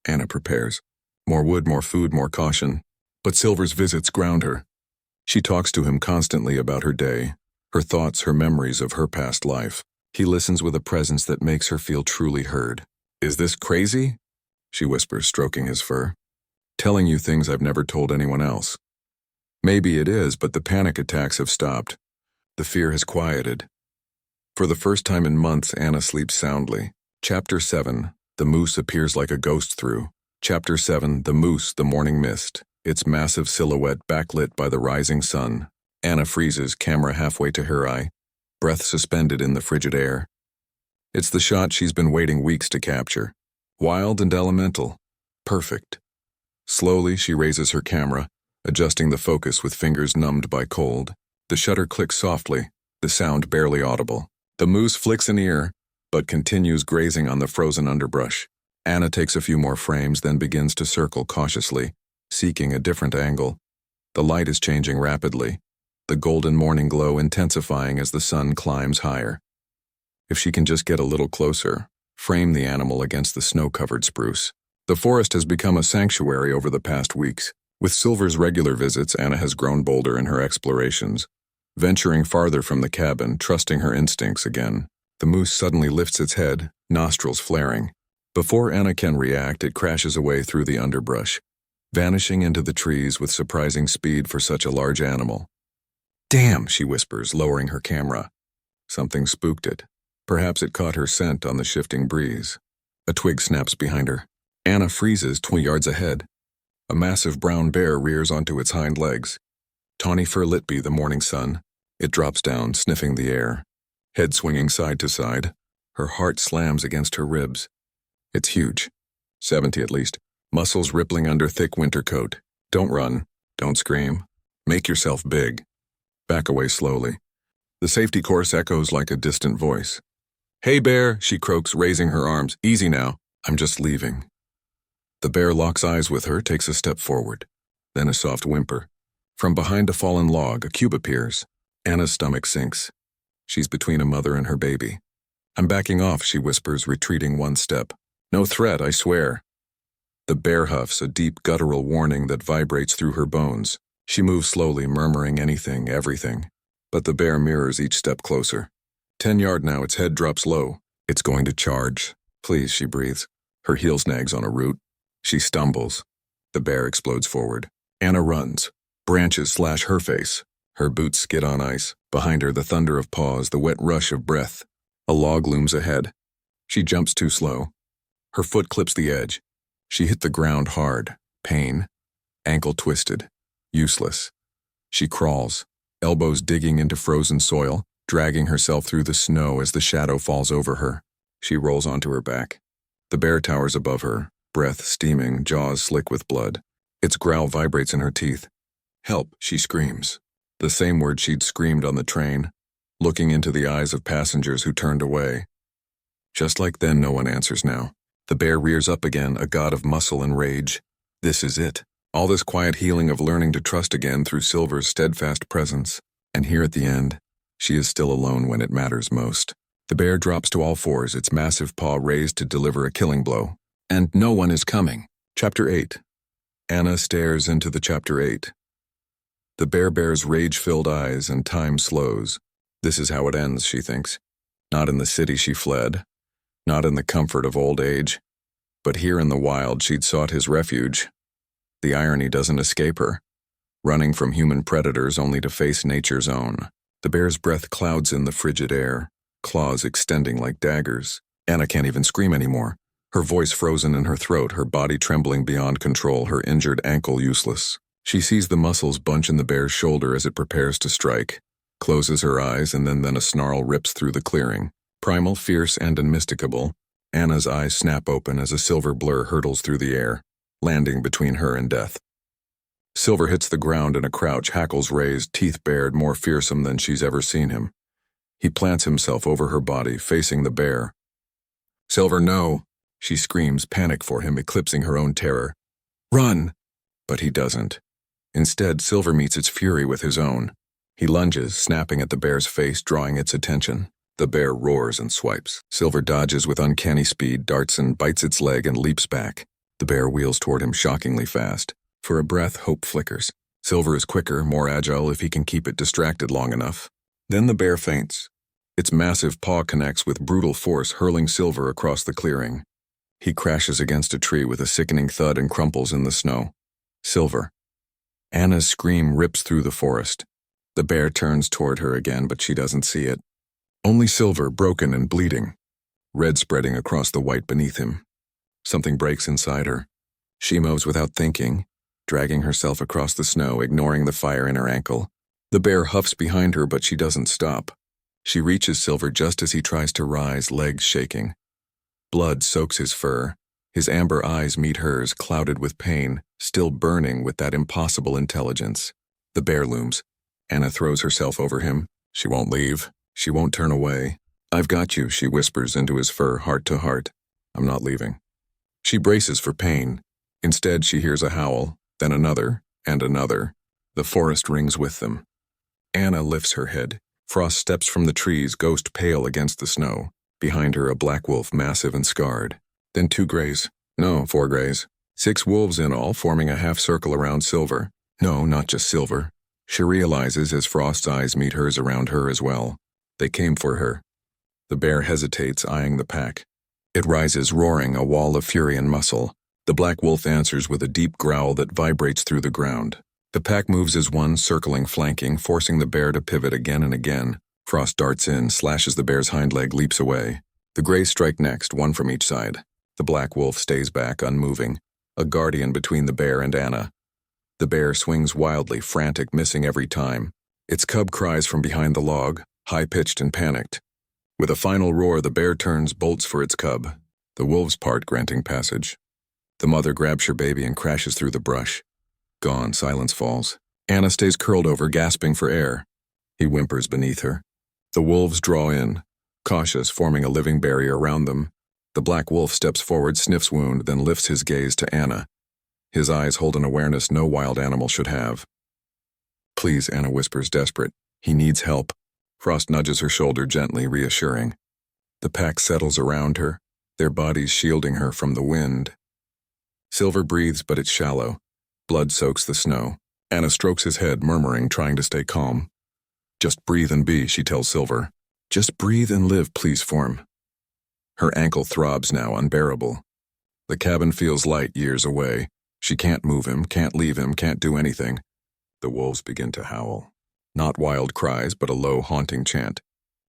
Anna prepares. More wood, more food, more caution. But Silver's visits ground her. She talks to him constantly about her day, her thoughts, her memories of her past life. He listens with a presence that makes her feel truly heard. "Is this crazy?" she whispers, stroking his fur. "Telling you things I've never told anyone else." Maybe it is, but the panic attacks have stopped. The fear has quieted. For the first time in months, Anna sleeps soundly. Chapter 7. The moose appears like a ghost through. Chapter 7. The moose, the morning mist. Its massive silhouette backlit by the rising sun. Anna freezes, camera halfway to her eye, breath suspended in the frigid air. It's the shot she's been waiting weeks to capture. Wild and elemental. Perfect. Slowly, she raises her camera, adjusting the focus with fingers numbed by cold. The shutter clicks softly, the sound barely audible. The moose flicks an ear, but continues grazing on the frozen underbrush. Anna takes a few more frames, then begins to circle cautiously, seeking a different angle. The light is changing rapidly, the golden morning glow intensifying as the sun climbs higher. If she can just get a little closer, frame the animal against the snow-covered spruce. The forest has become a sanctuary over the past weeks. With Silver's regular visits, Anna has grown bolder in her explorations, venturing farther from the cabin, trusting her instincts again. The moose suddenly lifts its head, nostrils flaring. Before Anna can react, it crashes away through the underbrush, vanishing into the trees with surprising speed for such a large animal. "Damn," she whispers, lowering her camera. Something spooked it. Perhaps it caught her scent on the shifting breeze. A twig snaps behind her. Anna freezes 20 yards ahead. A massive brown bear rears onto its hind legs. Tawny fur lit by the morning sun. It drops down, sniffing the air. Head swinging side to side. Her heart slams against her ribs. It's huge. 70 at least. Muscles rippling under thick winter coat. Don't run. Don't scream. Make yourself big. Back away slowly. The safety course echoes like a distant voice. "Hey, bear," she croaks, raising her arms. "Easy now. I'm just leaving." The bear locks eyes with her, takes a step forward. Then a soft whimper. From behind a fallen log, a cube appears. Anna's stomach sinks. She's between a mother and her baby. "I'm backing off," she whispers, retreating one step. "No threat, I swear." The bear huffs, a deep guttural warning that vibrates through her bones. She moves slowly, murmuring anything, everything. But the bear mirrors each step closer. 10 yards now, its head drops low. It's going to charge. "Please," she breathes. Her heel snags on a root. She stumbles. The bear explodes forward. Anna runs. Branches slash her face. Her boots skid on ice. Behind her, the thunder of paws, the wet rush of breath. A log looms ahead. She jumps too slow. Her foot clips the edge. She hit the ground hard. Pain. Ankle twisted. Useless. She crawls, elbows digging into frozen soil, dragging herself through the snow as the shadow falls over her. She rolls onto her back. The bear towers above her, breath steaming, jaws slick with blood. Its growl vibrates in her teeth. "Help," she screams. The same word she'd screamed on the train, looking into the eyes of passengers who turned away. Just like then, no one answers now. The bear rears up again, a god of muscle and rage. This is it. All this quiet healing of learning to trust again through Silver's steadfast presence. And here at the end, she is still alone when it matters most. The bear drops to all fours, its massive paw raised to deliver a killing blow. And no one is coming. Chapter 8. Anna stares into the Chapter 8. The bear bears rage-filled eyes and time slows. This is how it ends, she thinks. Not in the city she fled. Not in the comfort of old age. But here in the wild she'd sought his refuge. The irony doesn't escape her. Running from human predators only to face nature's own. The bear's breath clouds in the frigid air, claws extending like daggers. Anna can't even scream anymore. Her voice frozen in her throat, her body trembling beyond control, her injured ankle useless. She sees the muscles bunch in the bear's shoulder as it prepares to strike, closes her eyes, and then a snarl rips through the clearing. Primal, fierce, and unmistakable, Anna's eyes snap open as a silver blur hurtles through the air, landing between her and death. Silver hits the ground in a crouch, hackles raised, teeth bared, more fearsome than she's ever seen him. He plants himself over her body, facing the bear. "Silver, no!" She screams, panic for him, eclipsing her own terror. "Run!" But he doesn't. Instead, Silver meets its fury with his own. He lunges, snapping at the bear's face, drawing its attention. The bear roars and swipes. Silver dodges with uncanny speed, darts and bites its leg and leaps back. The bear wheels toward him shockingly fast. For a breath, hope flickers. Silver is quicker, more agile if he can keep it distracted long enough. Then the bear faints. Its massive paw connects with brutal force, hurling Silver across the clearing. He crashes against a tree with a sickening thud and crumples in the snow. Silver. Anna's scream rips through the forest. The bear turns toward her again, but she doesn't see it. Only Silver, broken and bleeding. Red spreading across the white beneath him. Something breaks inside her. She moves without thinking, dragging herself across the snow, ignoring the fire in her ankle. The bear huffs behind her, but she doesn't stop. She reaches Silver just as he tries to rise, legs shaking. Blood soaks his fur. His amber eyes meet hers, clouded with pain, still burning with that impossible intelligence. The bear looms. Anna throws herself over him. She won't leave. She won't turn away. "I've got you," she whispers into his fur, heart to heart. "I'm not leaving." She braces for pain. Instead, she hears a howl, then another, and another. The forest rings with them. Anna lifts her head. Frost steps from the trees, ghost pale against the snow. Behind her, a black wolf, massive and scarred. Then 2 grays. No, 4 grays. 6 wolves in all, forming a half circle around Silver. No, not just Silver. She realizes as Frost's eyes meet hers around her as well. They came for her. The bear hesitates, eyeing the pack. It rises, roaring, a wall of fury and muscle. The black wolf answers with a deep growl that vibrates through the ground. The pack moves as one, circling, flanking, forcing the bear to pivot again and again. Frost darts in, slashes the bear's hind leg, leaps away. The grays strike next, one from each side. The black wolf stays back, unmoving, a guardian between the bear and Anna. The bear swings wildly, frantic, missing every time. Its cub cries from behind the log, high-pitched and panicked. With a final roar, the bear turns, bolts for its cub. The wolves part, granting passage. The mother grabs her baby and crashes through the brush. Gone, silence falls. Anna stays curled over, gasping for air. He whimpers beneath her. The wolves draw in, cautious, forming a living barrier around them. The black wolf steps forward, sniffs wound, then lifts his gaze to Anna. His eyes hold an awareness no wild animal should have. "Please," Anna whispers, desperate. "He needs help." Frost nudges her shoulder gently, reassuring. The pack settles around her, their bodies shielding her from the wind. Silver breathes, but it's shallow. Blood soaks the snow. Anna strokes his head, murmuring, trying to stay calm. "Just breathe and be," she tells Silver. "Just breathe and live, please, Form." Her ankle throbs now, unbearable. The cabin feels light years away. She can't move him, can't leave him, can't do anything. The wolves begin to howl. Not wild cries, but a low, haunting chant.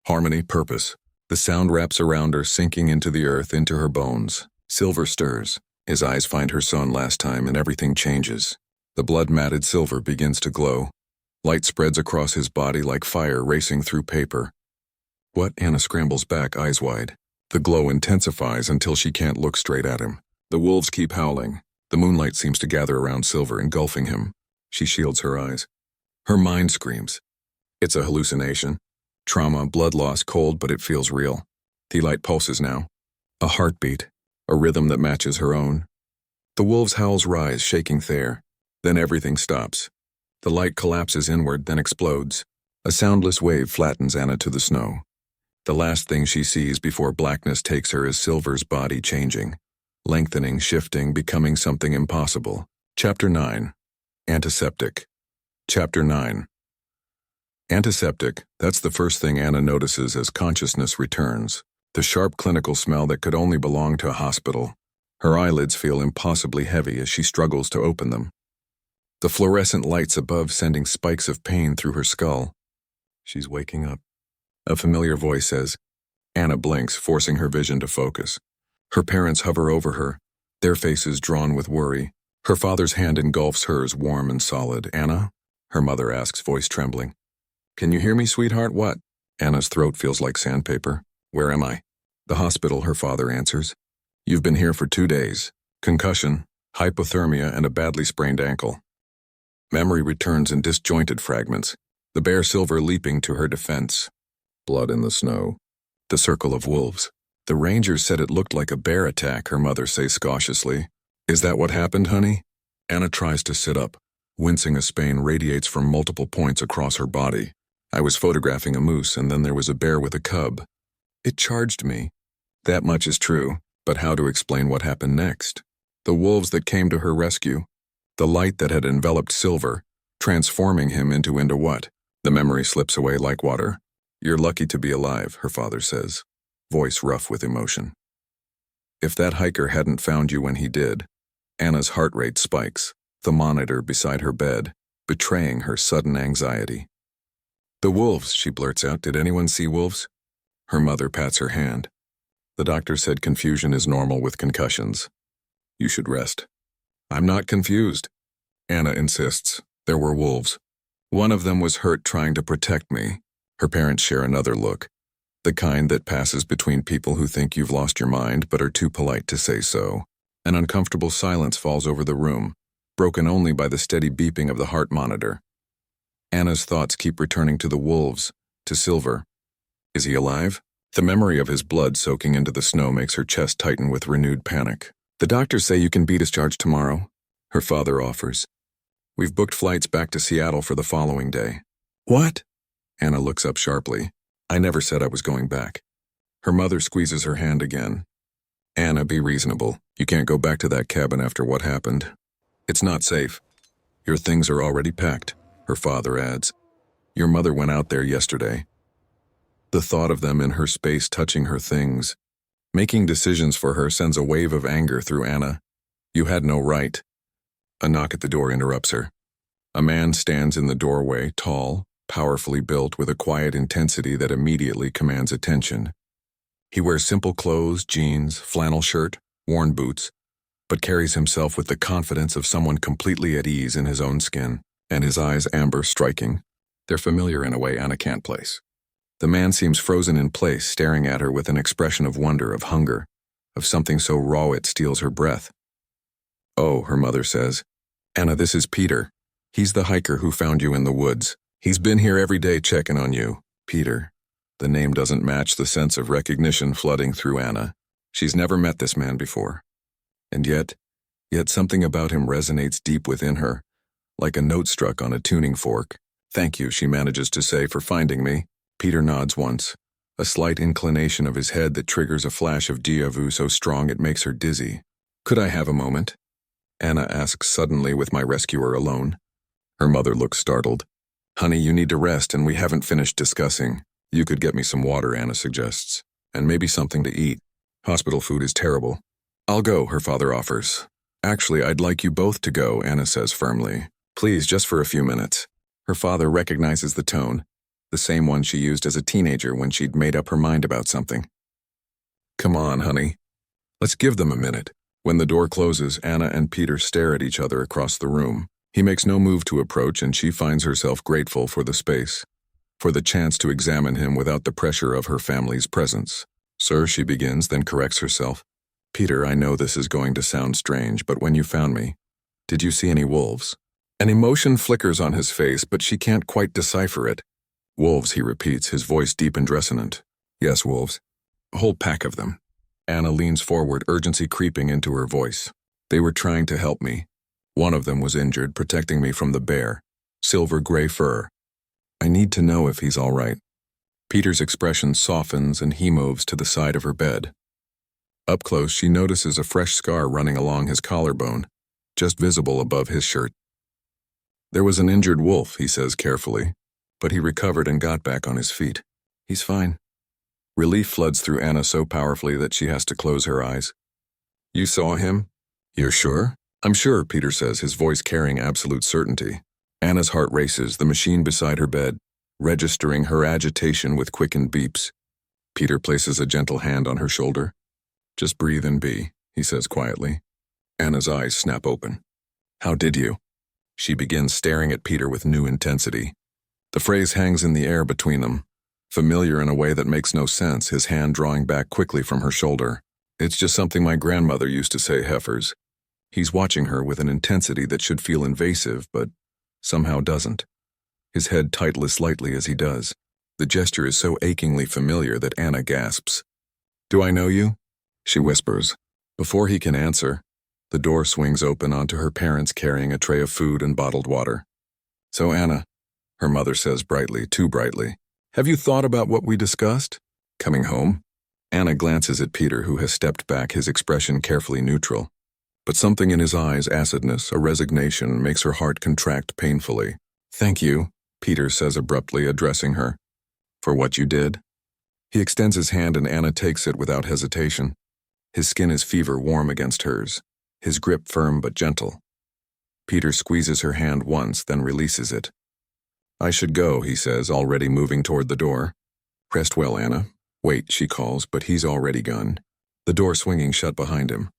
Harmony, purpose. The sound wraps around her, sinking into the earth, into her bones. Silver stirs. His eyes find her son last time, and everything changes. The blood-matted Silver begins to glow. Light spreads across his body like fire racing through paper. "What?" Anna scrambles back, eyes wide. The glow intensifies until she can't look straight at him. The wolves keep howling. The moonlight seems to gather around Silver, engulfing him. She shields her eyes. Her mind screams. It's a hallucination. Trauma, blood loss, cold, but it feels real. The light pulses now. A heartbeat. A rhythm that matches her own. The wolves' howls rise, shaking Thayer. Then everything stops. The light collapses inward, then explodes. A soundless wave flattens Anna to the snow. The last thing she sees before blackness takes her is Silver's body changing. Lengthening, shifting, becoming something impossible. Chapter 9. Antiseptic. Chapter 9. Antiseptic, that's the first thing Anna notices as consciousness returns. The sharp clinical smell that could only belong to a hospital. Her eyelids feel impossibly heavy as she struggles to open them. The fluorescent lights above sending spikes of pain through her skull. She's waking up. A familiar voice says. Anna blinks, forcing her vision to focus. Her parents hover over her, their faces drawn with worry. Her father's hand engulfs hers, warm and solid. "Anna?" her mother asks, voice trembling. "Can you hear me, sweetheart? What?" Anna's throat feels like sandpaper. "Where am I?" "The hospital," her father answers. "You've been here for 2 days. Concussion, hypothermia, and a badly sprained ankle." Memory returns in disjointed fragments, the bear Silver leaping to her defense. Blood in the snow. The circle of wolves. "The rangers said it looked like a bear attack," her mother says cautiously. "Is that what happened, honey?" Anna tries to sit up. Wincing, a pain radiates from multiple points across her body. "I was photographing a moose, and then there was a bear with a cub. It charged me." That much is true, but how to explain what happened next? The wolves that came to her rescue. The light that had enveloped Silver, transforming him into what? The memory slips away like water. You're lucky to be alive, her father says, voice rough with emotion. If that hiker hadn't found you when he did, Anna's heart rate spikes, the monitor beside her bed, betraying her sudden anxiety. The wolves, she blurts out. Did anyone see wolves? Her mother pats her hand. The doctor said confusion is normal with concussions. You should rest. I'm not confused. Anna insists. There were wolves. One of them was hurt trying to protect me. Her parents share another look. The kind that passes between people who think you've lost your mind but are too polite to say so. An uncomfortable silence falls over the room, broken only by the steady beeping of the heart monitor. Anna's thoughts keep returning to the wolves, to Silver. Is he alive? The memory of his blood soaking into the snow makes her chest tighten with renewed panic. The doctors say you can be discharged tomorrow, her father offers. We've booked flights back to Seattle for the following day. What? Anna looks up sharply. I never said I was going back. Her mother squeezes her hand again. Anna, be reasonable. You can't go back to that cabin after what happened. It's not safe. Your things are already packed, her father adds. Your mother went out there yesterday. The thought of them in her space touching her things, making decisions for her, sends a wave of anger through Anna. You had no right. A knock at the door interrupts her. A man stands in the doorway, tall, powerfully built, with a quiet intensity that immediately commands attention. He wears simple clothes, jeans, flannel shirt, worn boots, but carries himself with the confidence of someone completely at ease in his own skin, and his eyes amber striking. They're familiar in a way Anna can't place. The man seems frozen in place, staring at her with an expression of wonder, of hunger, of something so raw it steals her breath. Oh, her mother says. Anna, this is Peter. He's the hiker who found you in the woods. He's been here every day checking on you. Peter. The name doesn't match the sense of recognition flooding through Anna. She's never met this man before. And yet something about him resonates deep within her, like a note struck on a tuning fork. Thank you, she manages to say, for finding me. Peter nods once, a slight inclination of his head that triggers a flash of déjà vu so strong it makes her dizzy. Could I have a moment? Anna asks suddenly, with my rescuer alone. Her mother looks startled. Honey, you need to rest, and we haven't finished discussing. You could get me some water, Anna suggests, and maybe something to eat. Hospital food is terrible. I'll go, her father offers. Actually, I'd like you both to go, Anna says firmly. Please, just for a few minutes. Her father recognizes the tone, the same one she used as a teenager when she'd made up her mind about something. Come on, honey. Let's give them a minute. When the door closes, Anna and Peter stare at each other across the room. He makes no move to approach, and she finds herself grateful for the space, for the chance to examine him without the pressure of her family's presence. Sir, she begins, then corrects herself. Peter, I know this is going to sound strange, but when you found me, did you see any wolves? An emotion flickers on his face, but she can't quite decipher it. Wolves, he repeats, his voice deep and resonant. Yes, wolves. A whole pack of them. Anna leans forward, urgency creeping into her voice. They were trying to help me. One of them was injured, protecting me from the bear. Silver gray fur. I need to know if he's all right. Peter's expression softens and he moves to the side of her bed. Up close, she notices a fresh scar running along his collarbone, just visible above his shirt. There was an injured wolf, he says carefully, but he recovered and got back on his feet. He's fine. Relief floods through Anna so powerfully that she has to close her eyes. You saw him? You're sure? I'm sure, Peter says, his voice carrying absolute certainty. Anna's heart races, the machine beside her bed, registering her agitation with quickened beeps. Peter places a gentle hand on her shoulder. Just breathe and be, he says quietly. Anna's eyes snap open. How did you? She begins staring at Peter with new intensity. The phrase hangs in the air between them, familiar in a way that makes no sense, his hand drawing back quickly from her shoulder. It's just something my grandmother used to say, heifers. He's watching her with an intensity that should feel invasive, but somehow doesn't. His head tightens slightly as he does. The gesture is so achingly familiar that Anna gasps. Do I know you? She whispers. Before he can answer, the door swings open onto her parents carrying a tray of food and bottled water. So Anna, her mother says brightly, too brightly, have you thought about what we discussed? Coming home? Anna glances at Peter, who has stepped back, his expression carefully neutral. But something in his eyes, acidness, a resignation, makes her heart contract painfully. Thank you, Peter says abruptly, addressing her. For what you did? He extends his hand and Anna takes it without hesitation. His skin is fever warm against hers, his grip firm but gentle. Peter squeezes her hand once, then releases it. I should go, he says, already moving toward the door. Rest well, Anna. Wait, she calls, but he's already gone. The door swinging shut behind him.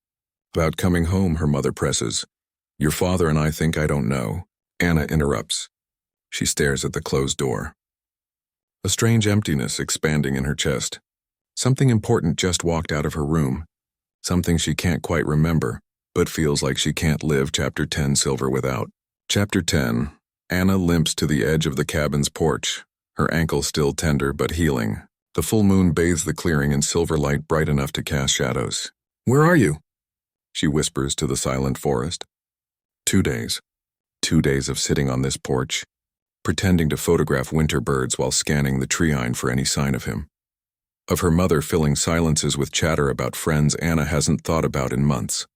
About coming home, her mother presses. Your father and I think I don't know. Anna interrupts. She stares at the closed door. A strange emptiness expanding in her chest. Something important just walked out of her room. Something she can't quite remember, but feels like she can't live Chapter 10 Silver without. Chapter 10. Anna limps to the edge of the cabin's porch, her ankle still tender but healing. The full moon bathes the clearing in silver light bright enough to cast shadows. Where are you? She whispers to the silent forest. 2 days. 2 days of sitting on this porch, pretending to photograph winter birds while scanning the treeine for any sign of him. Of her mother filling silences with chatter about friends Anna hasn't thought about in months.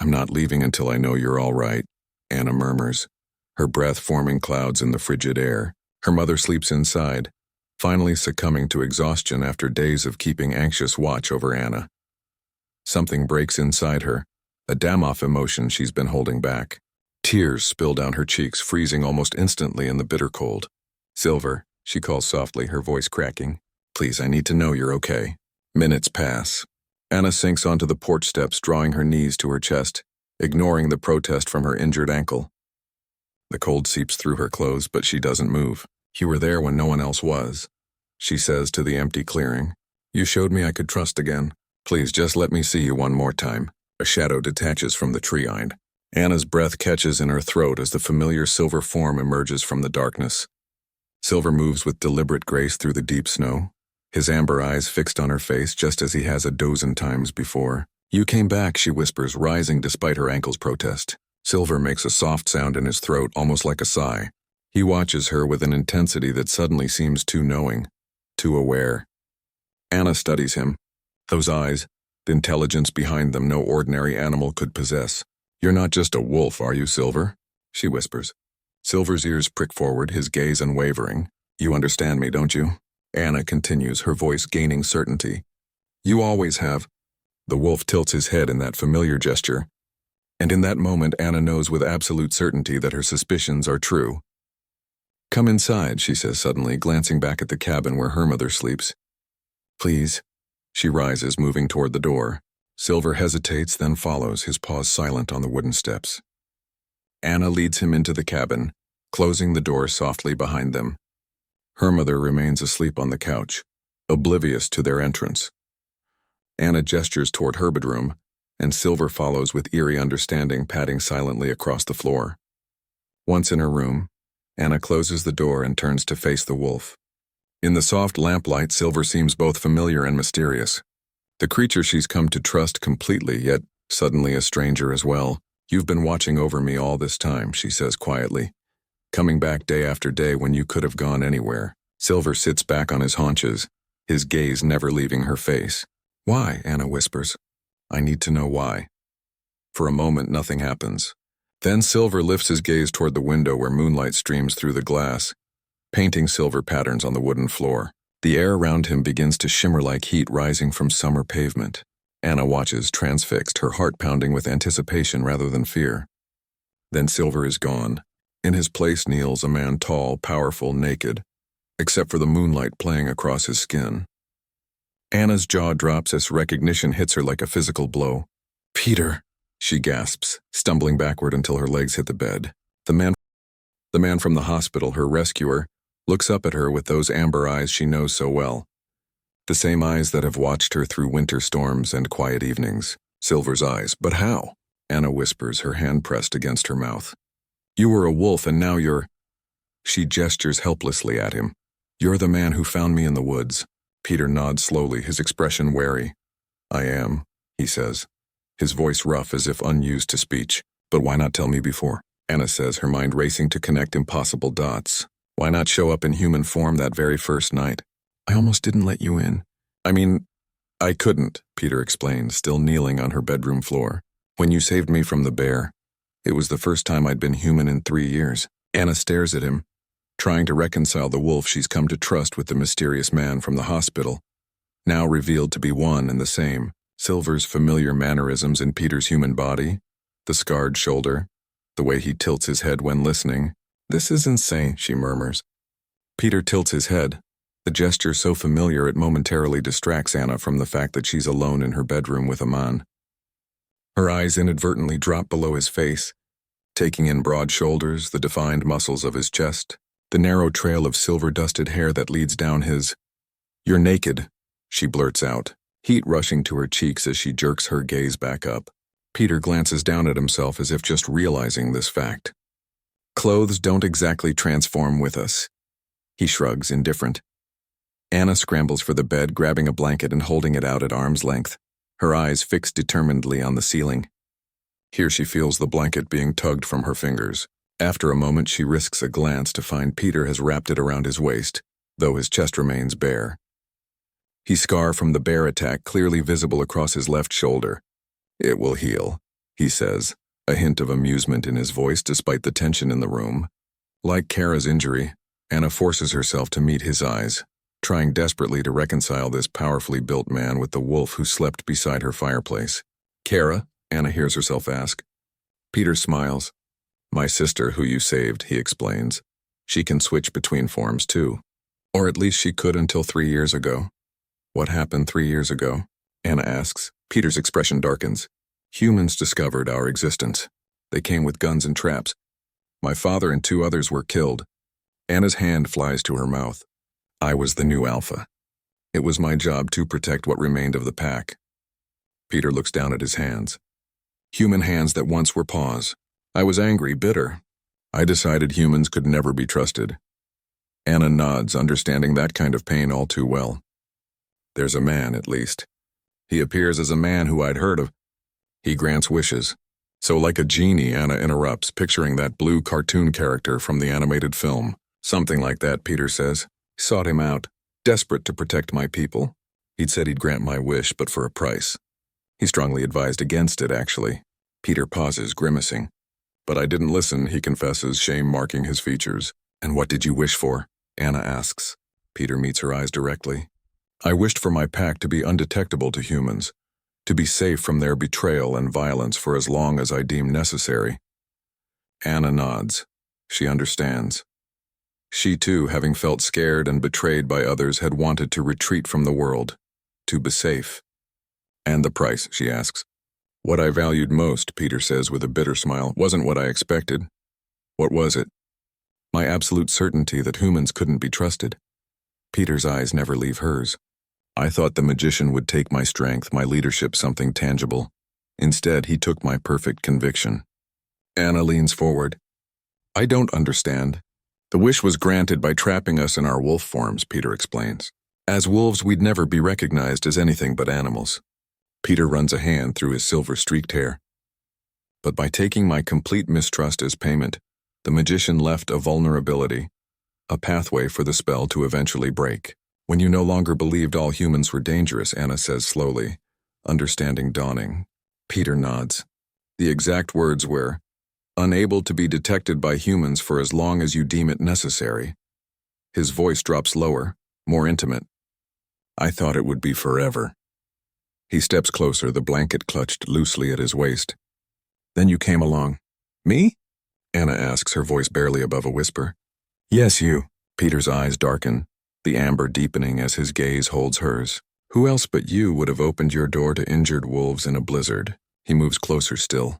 I'm not leaving until I know you're all right, Anna murmurs, her breath forming clouds in the frigid air. Her mother sleeps inside, finally succumbing to exhaustion after days of keeping anxious watch over Anna. Something breaks inside her, a dam-off emotion she's been holding back. Tears spill down her cheeks, freezing almost instantly in the bitter cold. Silver, she calls softly, her voice cracking. Please, I need to know you're okay. Minutes pass. Anna sinks onto the porch steps, drawing her knees to her chest, ignoring the protest from her injured ankle. The cold seeps through her clothes, but she doesn't move. You were there when no one else was, she says to the empty clearing. You showed me I could trust again. Please, just let me see you one more time. A shadow detaches from the treeine. Anna's breath catches in her throat as the familiar silver form emerges from the darkness. Silver moves with deliberate grace through the deep snow, his amber eyes fixed on her face just as he has a dozen times before. You came back, she whispers, rising despite her ankle's protest. Silver makes a soft sound in his throat, almost like a sigh. He watches her with an intensity that suddenly seems too knowing, too aware. Anna studies him. Those eyes, the intelligence behind them no ordinary animal could possess. You're not just a wolf, are you, Silver? She whispers. Silver's ears prick forward, his gaze unwavering. You understand me, don't you? Anna continues, her voice gaining certainty. You always have. The wolf tilts his head in that familiar gesture. And in that moment, Anna knows with absolute certainty that her suspicions are true. Come inside, she says suddenly, glancing back at the cabin where her mother sleeps. Please. She rises, moving toward the door. Silver hesitates, then follows, his paws silent on the wooden steps. Anna leads him into the cabin, closing the door softly behind them. Her mother remains asleep on the couch, oblivious to their entrance. Anna gestures toward her bedroom, and Silver follows with eerie understanding, padding silently across the floor. Once in her room, Anna closes the door and turns to face the wolf. In the soft lamplight, Silver seems both familiar and mysterious. The creature she's come to trust completely, yet suddenly a stranger as well. You've been watching over me all this time, she says quietly. Coming back day after day when you could have gone anywhere. Silver sits back on his haunches, his gaze never leaving her face. Why? Anna whispers. I need to know why. For a moment, nothing happens. Then Silver lifts his gaze toward the window where moonlight streams through the glass, painting silver patterns on the wooden floor. The air around him begins to shimmer like heat rising from summer pavement. Anna watches, transfixed, her heart pounding with anticipation rather than fear. Then Silver is gone. In his place kneels a man tall, powerful, naked, except for the moonlight playing across his skin. Anna's jaw drops as recognition hits her like a physical blow. Peter, she gasps, stumbling backward until her legs hit the bed. The man from the hospital, her rescuer, looks up at her with those amber eyes she knows so well. The same eyes that have watched her through winter storms and quiet evenings. Silver's eyes. But how? Anna whispers, her hand pressed against her mouth. You were a wolf and now you're... She gestures helplessly at him. You're the man who found me in the woods. Peter nods slowly, his expression wary. I am, he says, his voice rough as if unused to speech. But why not tell me before? Anna says, her mind racing to connect impossible dots. Why not show up in human form that very first night? I almost didn't let you in. I couldn't, Peter explained, still kneeling on her bedroom floor. When you saved me from the bear, it was the first time I'd been human in 3 years. Anna stares at him, trying to reconcile the wolf she's come to trust with the mysterious man from the hospital, now revealed to be one and the same. Silver's familiar mannerisms in Peter's human body, the scarred shoulder, the way he tilts his head when listening. "This is insane," she murmurs. Peter tilts his head, the gesture so familiar it momentarily distracts Anna from the fact that she's alone in her bedroom with a man. Her eyes inadvertently drop below his face, taking in broad shoulders, the defined muscles of his chest, the narrow trail of silver-dusted hair that leads down his. "You're naked," she blurts out, heat rushing to her cheeks as she jerks her gaze back up. Peter glances down at himself as if just realizing this fact. "Clothes don't exactly transform with us." He shrugs, indifferent. Anna scrambles for the bed, grabbing a blanket and holding it out at arm's length, her eyes fixed determinedly on the ceiling. Here she feels the blanket being tugged from her fingers. After a moment, she risks a glance to find Peter has wrapped it around his waist, though his chest remains bare. His scar from the bear attack clearly visible across his left shoulder. "It will heal," he says, a hint of amusement in his voice despite the tension in the room. Like Kara's injury, Anna forces herself to meet his eyes, trying desperately to reconcile this powerfully built man with the wolf who slept beside her fireplace. "Kara?" Anna hears herself ask. Peter smiles. "My sister, who you saved," he explains. "She can switch between forms too. Or at least she could until 3 years ago." "What happened 3 years ago?" Anna asks. Peter's expression darkens. "Humans discovered our existence. They came with guns and traps. My father and 2 others were killed." Anna's hand flies to her mouth. "I was the new alpha. It was my job to protect what remained of the pack." Peter looks down at his hands. Human hands that once were paws. "I was angry, bitter. I decided humans could never be trusted." Anna nods, understanding that kind of pain all too well. "There's a man, at least. He appears as a man who I'd heard of. He grants wishes." "So like a genie," Anna interrupts, picturing that blue cartoon character from the animated film. "Something like that," Peter says. "Sought him out, desperate to protect my people. He'd said he'd grant my wish, but for a price. He strongly advised against it, actually." Peter pauses, grimacing. "But I didn't listen," he confesses, shame marking his features. "And what did you wish for?" Anna asks. Peter meets her eyes directly. "I wished for my pack to be undetectable to humans, to be safe from their betrayal and violence for as long as I deem necessary." Anna nods. She understands. She too, having felt scared and betrayed by others, had wanted to retreat from the world, to be safe. "And the price?" she asks. "What I valued most," Peter says with a bitter smile, "wasn't what I expected." "What was it?" "My absolute certainty that humans couldn't be trusted." Peter's eyes never leave hers. "I thought the magician would take my strength, my leadership, something tangible. Instead, he took my perfect conviction." Anna leans forward. "I don't understand." "The wish was granted by trapping us in our wolf forms," Peter explains. "As wolves, we'd never be recognized as anything but animals." Peter runs a hand through his silver-streaked hair. "But by taking my complete mistrust as payment, the magician left a vulnerability, a pathway for the spell to eventually break. When you no longer believed all humans were dangerous," Anna says slowly, understanding dawning. Peter nods. "The exact words were, unable to be detected by humans for as long as you deem it necessary." His voice drops lower, more intimate. "I thought it would be forever." He steps closer, the blanket clutched loosely at his waist. "Then you came along." "Me?" Anna asks, her voice barely above a whisper. "Yes, you." Peter's eyes darken, the amber deepening as his gaze holds hers. "Who else but you would have opened your door to injured wolves in a blizzard?" He moves closer still,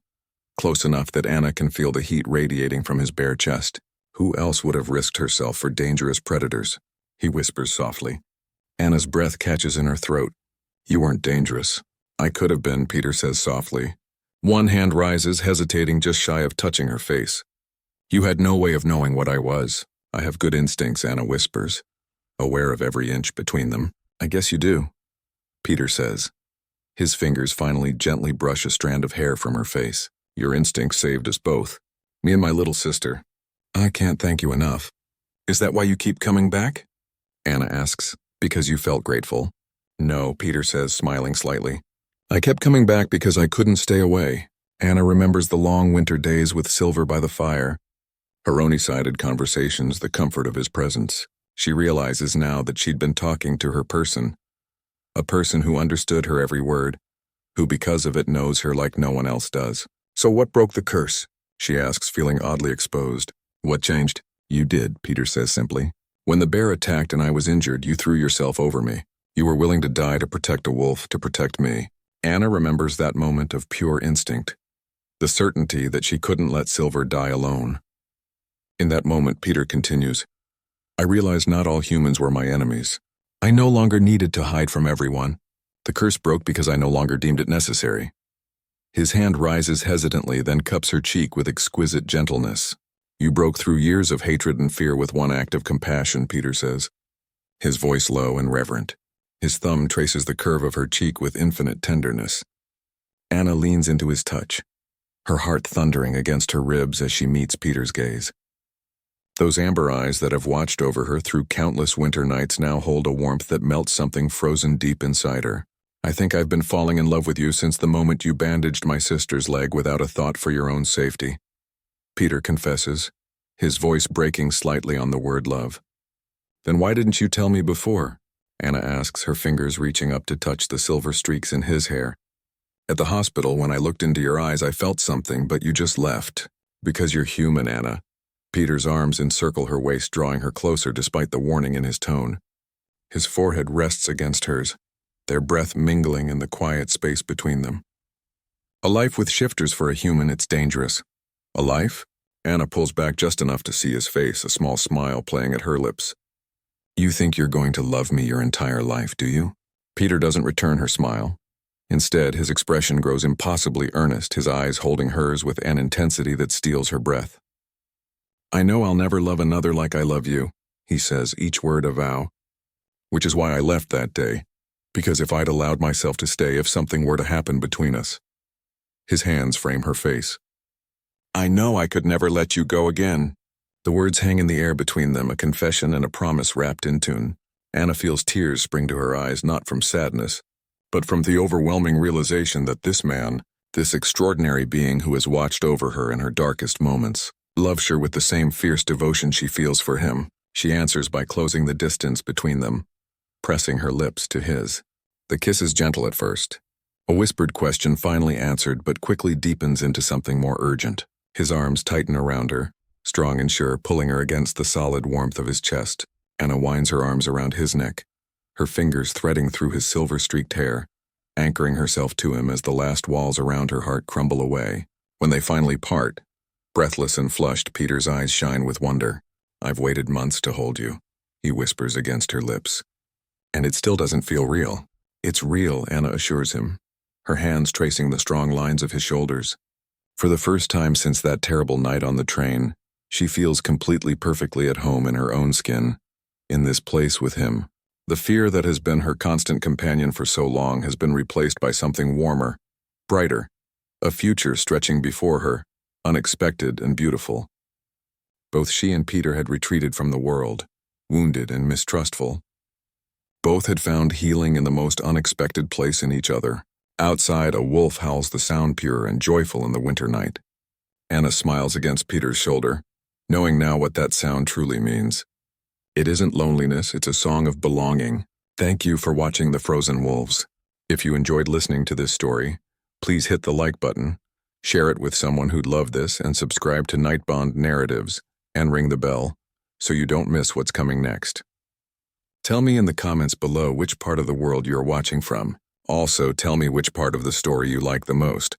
close enough that Anna can feel the heat radiating from his bare chest. "Who else would have risked herself for dangerous predators?" He whispers softly. Anna's breath catches in her throat. "You weren't dangerous." "I could have been," Peter says softly. One hand rises, hesitating just shy of touching her face. "You had no way of knowing what I was." "I have good instincts," Anna whispers, aware of every inch between them. "I guess you do," Peter says. His fingers finally gently brush a strand of hair from her face. "Your instincts saved us both. Me and my little sister." "I can't thank you enough." "Is that why you keep coming back?" Anna asks. "Because you felt grateful?" "No," Peter says, smiling slightly. "I kept coming back because I couldn't stay away." Anna remembers the long winter days with Silver by the fire, Her own-sided conversations, the comfort of his presence. She realizes now that she'd been talking to her person. A person who understood her every word, who because of it knows her like no one else does. So what broke the curse? She asks, feeling oddly exposed. What changed? You did, Peter says simply. When the bear attacked and I was injured, you threw yourself over me. You were willing to die to protect a wolf, to protect me. Anna remembers that moment of pure instinct, the certainty that she couldn't let Silver die alone. In that moment, Peter continues, I realized not all humans were my enemies. I no longer needed to hide from everyone. The curse broke because I no longer deemed it necessary. His hand rises hesitantly, then cups her cheek with exquisite gentleness. You broke through years of hatred and fear with one act of compassion, Peter says, his voice low and reverent. His thumb traces the curve of her cheek with infinite tenderness. Anna leans into his touch, her heart thundering against her ribs as she meets Peter's gaze. Those amber eyes that have watched over her through countless winter nights now hold a warmth that melts something frozen deep inside her. I think I've been falling in love with you since the moment you bandaged my sister's leg without a thought for your own safety. Peter confesses, his voice breaking slightly on the word love. Then why didn't you tell me before? Anna asks, her fingers reaching up to touch the silver streaks in his hair. At the hospital, when I looked into your eyes, I felt something, but you just left. Because you're human, Anna. Peter's arms encircle her waist, drawing her closer despite the warning in his tone. His forehead rests against hers, their breath mingling in the quiet space between them. A life with shifters for a human, it's dangerous. A life? Anna pulls back just enough to see his face, a small smile playing at her lips. You think you're going to love me your entire life, do you? Peter doesn't return her smile. Instead, his expression grows impossibly earnest, his eyes holding hers with an intensity that steals her breath. I know I'll never love another like I love you, he says, each word a vow. Which is why I left that day, because if I'd allowed myself to stay, if something were to happen between us. His hands frame her face. I know I could never let you go again. The words hang in the air between them, a confession and a promise wrapped in tune. Anna feels tears spring to her eyes, not from sadness, but from the overwhelming realization that this man, this extraordinary being who has watched over her in her darkest moments, loves her with the same fierce devotion she feels for him. She answers by closing the distance between them, pressing her lips to his. The kiss is gentle at first. A whispered question finally answered, but quickly deepens into something more urgent. His arms tighten around her, strong and sure, pulling her against the solid warmth of his chest. Anna winds her arms around his neck, her fingers threading through his silver-streaked hair, anchoring herself to him as the last walls around her heart crumble away. When they finally part, breathless and flushed, Peter's eyes shine with wonder. I've waited months to hold you, he whispers against her lips. And it still doesn't feel real. It's real, Anna assures him, her hands tracing the strong lines of his shoulders. For the first time since that terrible night on the train, she feels completely perfectly at home in her own skin, in this place with him. The fear that has been her constant companion for so long has been replaced by something warmer, brighter, a future stretching before her, unexpected and beautiful. Both she and Peter had retreated from the world, wounded and mistrustful. Both had found healing in the most unexpected place in each other. Outside, a wolf howls the sound pure and joyful in the winter night. Anna smiles against Peter's shoulder, knowing now what that sound truly means. It isn't loneliness, it's a song of belonging. Thank you for watching The Frozen Wolves. If you enjoyed listening to this story, please hit the like button, share it with someone who'd love this, and subscribe to Nightbond Narratives, and ring the bell, so you don't miss what's coming next. Tell me in the comments below which part of the world you're watching from. Also, tell me which part of the story you like the most.